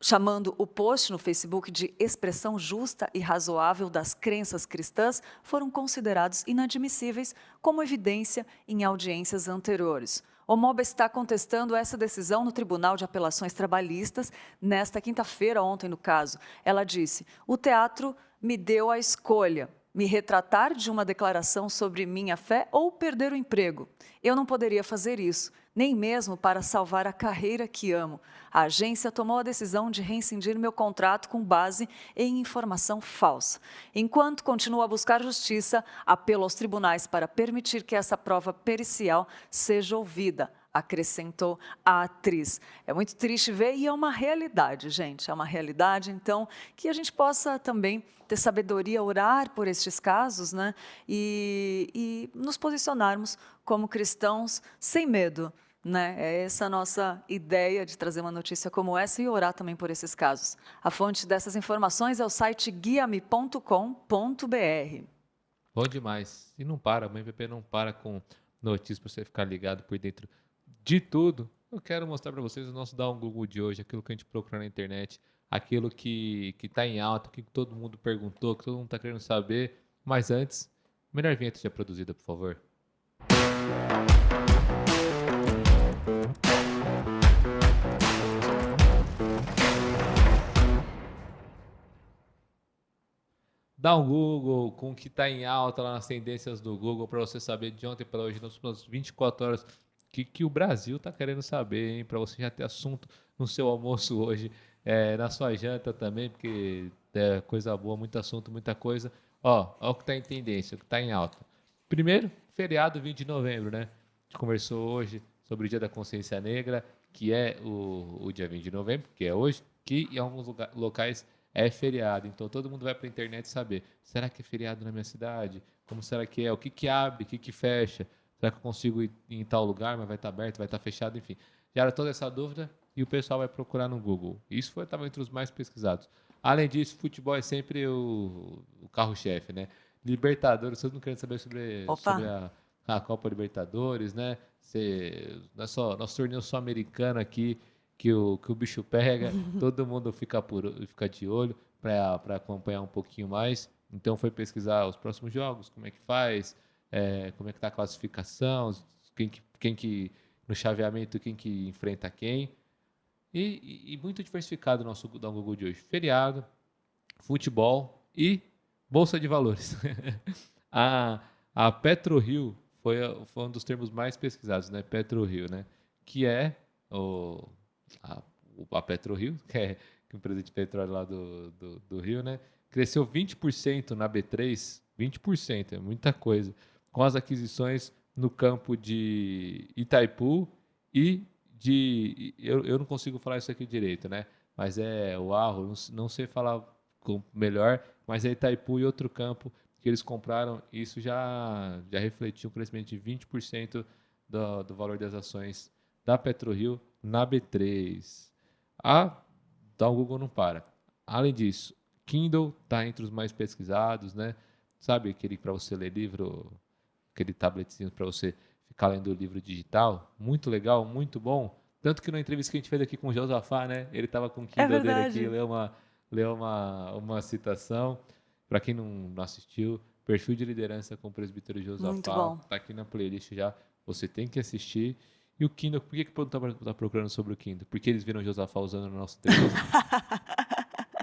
[SPEAKER 1] chamando o post no Facebook de expressão justa e razoável das crenças cristãs, foram considerados inadmissíveis como evidência em audiências anteriores. Omoba está contestando essa decisão no Tribunal de Apelações Trabalhistas nesta quinta-feira, ontem no caso. Ela disse: o teatro me deu a escolha, me retratar de uma declaração sobre minha fé ou perder o emprego. Eu não poderia fazer isso, nem mesmo para salvar a carreira que amo. A agência tomou a decisão de rescindir meu contrato com base em informação falsa. Enquanto continua a buscar justiça, apelo aos tribunais para permitir que essa prova pericial seja ouvida, acrescentou a atriz. É muito triste ver e é uma realidade, gente, é uma realidade, então, que a gente possa também ter sabedoria, orar por estes casos, né, e nos posicionarmos como cristãos sem medo, né? É essa a nossa ideia de trazer uma notícia como essa e orar também por esses casos. A fonte dessas informações é o site guiame.com.br.
[SPEAKER 2] Bom demais. E não para, o MPP não para com notícias para você ficar ligado por dentro de tudo. Eu quero mostrar para vocês o nosso Dá um Google de hoje, aquilo que a gente procura na internet, aquilo que está em alta, que todo mundo perguntou, que todo mundo está querendo saber. Mas antes, melhor vinheta já produzida, por favor. Dá um Google com o que está em alta lá nas tendências do Google para você saber de ontem para hoje, nas últimas 24 horas, que o Brasil está querendo saber, hein? Para você já ter assunto no seu almoço hoje, na sua janta também, porque é coisa boa, muito assunto, muita coisa. Ó o que está em tendência, o que está em alta. Primeiro, feriado 20 de novembro, né? A gente conversou hoje sobre o Dia da Consciência Negra, que é o dia 20 de novembro, que é hoje, que em alguns locais é feriado. Então todo mundo vai para a internet saber, será que é feriado na minha cidade? Como será que é? O que abre? O que fecha? Será que eu consigo ir em tal lugar, mas vai estar aberto, vai estar fechado? Enfim, gera toda essa dúvida e o pessoal vai procurar no Google. Isso estava entre os mais pesquisados. Além disso, futebol é sempre o carro-chefe, né? Libertadores, todo mundo querendo saber sobre
[SPEAKER 1] Opa.
[SPEAKER 2] a Copa Libertadores, né? Nosso torneio sul-americano aqui, que o bicho pega, todo mundo fica de olho para acompanhar um pouquinho mais. Então foi pesquisar os próximos jogos, como é que faz, como é que tá a classificação, quem que no chaveamento, quem que enfrenta quem. E muito diversificado o nosso da Google de hoje. Feriado, futebol e bolsa de valores. a, a PetroRio foi um dos termos mais pesquisados, né? PetroRio, né? Que é a PetroRio, que é a empresa de petróleo lá do Rio, né? Cresceu 20% na B3, 20%, é muita coisa, com as aquisições no campo de Itaipu e eu não consigo falar isso aqui direito, né? Mas é o Arro, não sei falar melhor, mas é Itaipu e outro campo que eles compraram. E isso já refletiu um crescimento de 20% do valor das ações da PetroRio na B3. O Google não para. Além disso, Kindle está entre os mais pesquisados, né? Sabe aquele para você ler livro, aquele tabletzinho para você ficar lendo o livro digital? Muito legal, muito bom. Tanto que na entrevista que a gente fez aqui com o Josafá, né? Ele estava com o Kindle dele aqui, leu uma citação. Para quem não assistiu, Perfil de Liderança com o Presbítero
[SPEAKER 1] Muito
[SPEAKER 2] Josafá.
[SPEAKER 1] bom.
[SPEAKER 2] Está aqui na playlist já. Você tem que assistir. E o Kindle, por que o povo está procurando sobre o Kindle? Porque eles viram o Josafá usando no nosso texto.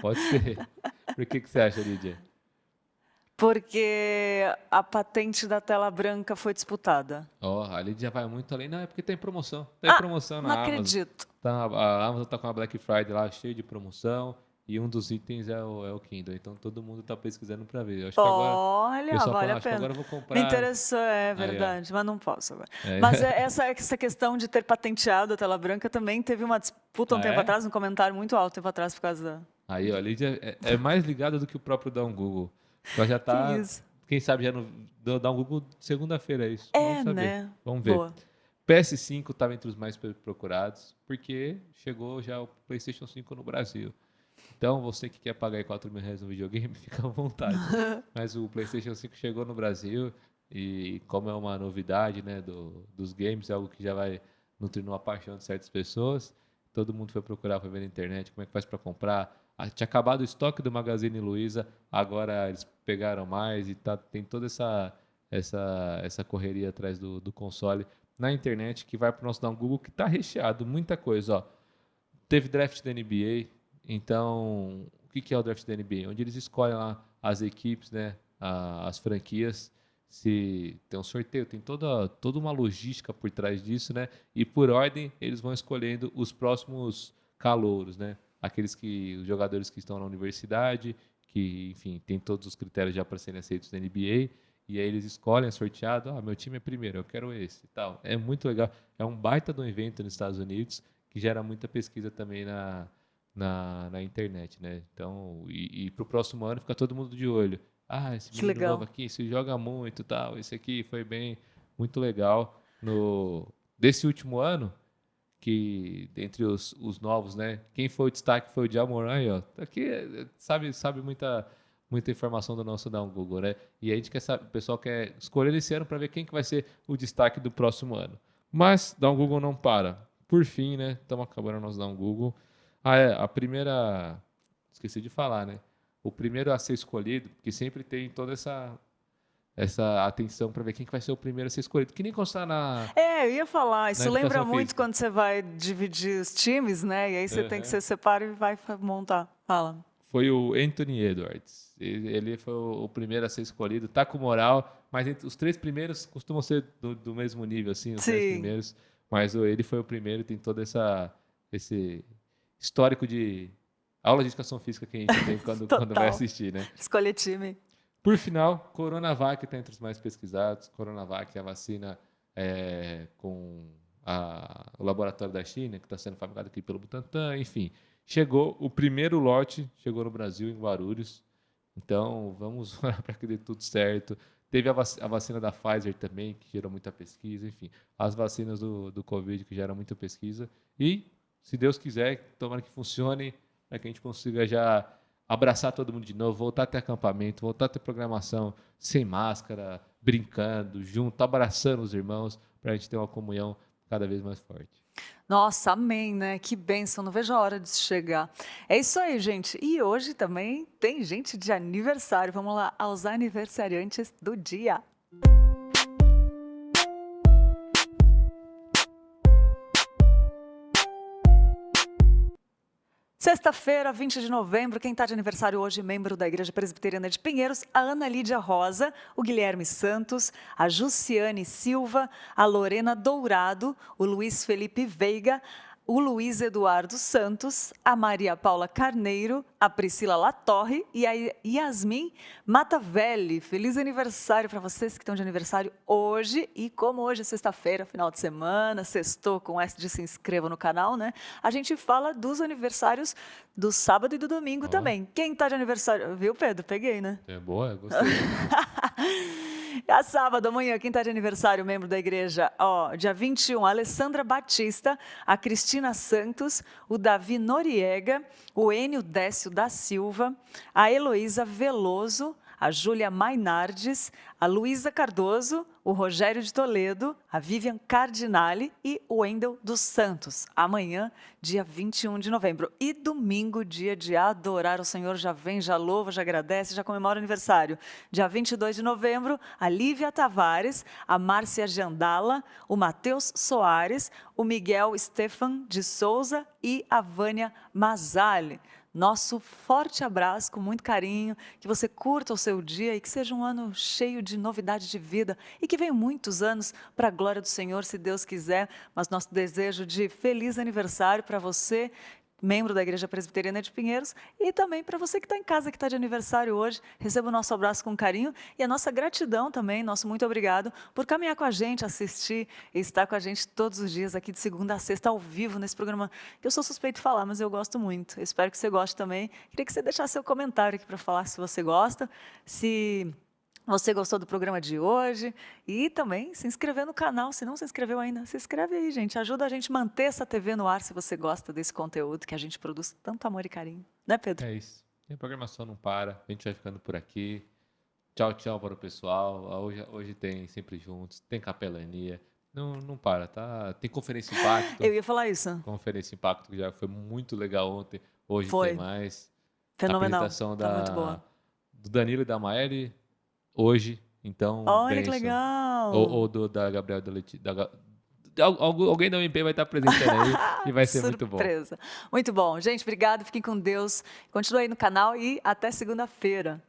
[SPEAKER 2] Pode ser. Por que você acha, Lídia?
[SPEAKER 1] Porque a patente da tela branca foi disputada.
[SPEAKER 2] A Lídia vai muito além. Não, é porque tem promoção. Tem promoção na
[SPEAKER 1] Não
[SPEAKER 2] Amazon.
[SPEAKER 1] acredito.
[SPEAKER 2] A Amazon está com a Black Friday lá, cheio de promoção. E um dos itens é o Kindle. Então todo mundo está pesquisando para ver. Eu acho que agora.
[SPEAKER 1] Olha,
[SPEAKER 2] Pessoal
[SPEAKER 1] vale
[SPEAKER 2] fala,
[SPEAKER 1] a
[SPEAKER 2] acho que
[SPEAKER 1] pena.
[SPEAKER 2] agora eu vou comprar.
[SPEAKER 1] Me interessou, é
[SPEAKER 2] Aí, ó.
[SPEAKER 1] verdade, mas não posso agora.
[SPEAKER 2] É.
[SPEAKER 1] Mas essa questão de ter patenteado a tela branca também teve uma disputa um tempo atrás, um comentário muito alto tempo atrás por causa da...
[SPEAKER 2] Aí, ó, a Lídia é mais ligada do que o próprio Dá um Google. Ela já tá,
[SPEAKER 1] Que isso?
[SPEAKER 2] quem sabe já no Dá um Google segunda-feira, é isso?
[SPEAKER 1] É,
[SPEAKER 2] Vamos saber.
[SPEAKER 1] né?
[SPEAKER 2] Vamos ver.
[SPEAKER 1] Boa.
[SPEAKER 2] PS5 estava entre os mais procurados, porque chegou já o PlayStation 5 no Brasil. Então, você que quer pagar R$ 4.000 no videogame, fica à vontade. Mas o PlayStation 5 chegou no Brasil e, como é uma novidade, né, dos games, é algo que já vai nutrindo uma paixão de certas pessoas, todo mundo foi procurar, foi ver na internet como é que faz para comprar. Tinha acabado o estoque do Magazine Luiza, agora eles pegaram mais e tem toda essa correria atrás do console na internet, que vai para o nosso Dá um Google, que está recheado, muita coisa. Ó. Teve draft da NBA, então, o que é o draft da NBA? Onde eles escolhem lá as equipes, né, as franquias, se tem um sorteio, tem toda uma logística por trás disso, né? E por ordem, eles vão escolhendo os próximos calouros, né? Os jogadores que estão na universidade, que, enfim, tem todos os critérios já para serem aceitos na NBA, e aí eles escolhem, é sorteado, meu time é primeiro, eu quero esse e tal. É muito legal. É um baita de um evento nos Estados Unidos, que gera muita pesquisa também na internet, né? Então, e para o próximo ano fica todo mundo de olho. Esse
[SPEAKER 1] Que
[SPEAKER 2] menino
[SPEAKER 1] legal.
[SPEAKER 2] novo aqui, se joga muito, tal. Esse aqui foi muito legal. Desse último ano, que dentre os novos, né? Quem foi o destaque foi o Jamoran, aí, ó. Aqui sabe muita informação do nosso Dá um Google, né? E a gente o pessoal quer escolher esse ano para ver quem que vai ser o destaque do próximo ano. Mas Dá um Google não para. Por fim, né? Estamos acabando o nosso Dá um Google. A primeira... Esqueci de falar, né? O primeiro a ser escolhido, porque sempre tem toda essa atenção para ver quem que vai ser o primeiro a ser escolhido. Que nem constar
[SPEAKER 1] Eu ia falar, isso lembra
[SPEAKER 2] educação
[SPEAKER 1] muito
[SPEAKER 2] física.
[SPEAKER 1] quando você vai dividir os times, né? E aí você tem que você separa e vai montar. Fala.
[SPEAKER 2] Foi o Anthony Edwards. Ele foi o primeiro a ser escolhido. Tá com moral, mas os três primeiros costumam ser do mesmo nível, assim, os três primeiros. Mas ele foi o primeiro, tem todo esse histórico de aula de educação física que a gente tem quando vai assistir, né?
[SPEAKER 1] Escolher time.
[SPEAKER 2] Por final, Coronavac está entre os mais pesquisados. Coronavac é a vacina com o laboratório da China, que está sendo fabricado aqui pelo Butantan, enfim. O primeiro lote chegou no Brasil, em Guarulhos. Então, vamos orar para que dê tudo certo. Teve a vacina da Pfizer também, que gerou muita pesquisa, enfim. As vacinas do Covid, que geram muita pesquisa. E, se Deus quiser, tomara que funcione, para que a gente consiga já abraçar todo mundo de novo, voltar a ter acampamento, voltar a ter programação sem máscara, brincando, junto, abraçando os irmãos, para a gente ter uma comunhão cada vez mais forte.
[SPEAKER 1] Nossa, amém, né? Que bênção, não vejo a hora de chegar. É isso aí, gente. E hoje também tem gente de aniversário. Vamos lá aos aniversariantes do dia. Sexta-feira, 20 de novembro, quem está de aniversário hoje, membro da Igreja Presbiteriana de Pinheiros, a Ana Lídia Rosa, o Guilherme Santos, a Jussiane Silva, a Lorena Dourado, o Luiz Felipe Veiga, o Luiz Eduardo Santos, a Maria Paula Carneiro, a Priscila Latorre e a Yasmin Matavelli. Feliz aniversário para vocês que estão de aniversário hoje. E como hoje é sexta-feira, final de semana, sextou com S de se inscreva no canal, né? A gente fala dos aniversários do sábado e do domingo também. Quem está de aniversário? Viu, Pedro? Peguei, né?
[SPEAKER 2] É boa, gostei.
[SPEAKER 1] A sábado, amanhã, quem está de aniversário, membro da igreja, dia 21, a Alessandra Batista, a Cristina Santos, o Davi Noriega, o Enio Décio da Silva, a Heloísa Veloso, a Júlia Mainardes, a Luísa Cardoso, o Rogério de Toledo, a Vivian Cardinale e o Wendel dos Santos. Amanhã, dia 21 de novembro. E domingo, dia de adorar o Senhor, já vem, já louva, já agradece, já comemora o aniversário. Dia 22 de novembro, a Lívia Tavares, a Márcia Jandala, o Matheus Soares, o Miguel Stefan de Souza e a Vânia Mazali. Nosso forte abraço, com muito carinho, que você curta o seu dia e que seja um ano cheio de novidade de vida e que venham muitos anos para a glória do Senhor, se Deus quiser. Mas nosso desejo de feliz aniversário para você, membro da Igreja Presbiteriana de Pinheiros, e também para você que está em casa, que está de aniversário hoje. Receba o nosso abraço com carinho e a nossa gratidão também, nosso muito obrigado por caminhar com a gente, assistir e estar com a gente todos os dias aqui de segunda a sexta ao vivo nesse programa que eu sou suspeito de falar, mas eu gosto muito. Eu espero que você goste também. Queria que você deixasse seu comentário aqui para falar se você gosta, se você gostou do programa de hoje e também se inscrever no canal, se não se inscreveu ainda, se inscreve aí, gente. Ajuda a gente a manter essa TV no ar se você gosta desse conteúdo que a gente produz tanto amor e carinho. Né, Pedro?
[SPEAKER 2] É isso. A programação não para, a gente vai ficando por aqui. Tchau, tchau para o pessoal. Hoje tem Sempre Juntos, tem capelania. Não para, tá? Tem Conferência Impacto.
[SPEAKER 1] Eu ia falar isso.
[SPEAKER 2] Conferência Impacto, que já foi muito legal ontem. Hoje
[SPEAKER 1] Foi.
[SPEAKER 2] tem mais.
[SPEAKER 1] Fenomenal.
[SPEAKER 2] A apresentação
[SPEAKER 1] Tá muito boa.
[SPEAKER 2] do Danilo e da Maeli hoje. Então,
[SPEAKER 1] Olha que
[SPEAKER 2] bênção.
[SPEAKER 1] legal.
[SPEAKER 2] Ou da Gabriel da Letícia. Alguém da UMP vai estar apresentando aí e vai ser muito bom.
[SPEAKER 1] Surpresa. Muito bom. Gente, obrigado. Fiquem com Deus. Continue aí no canal e até segunda-feira.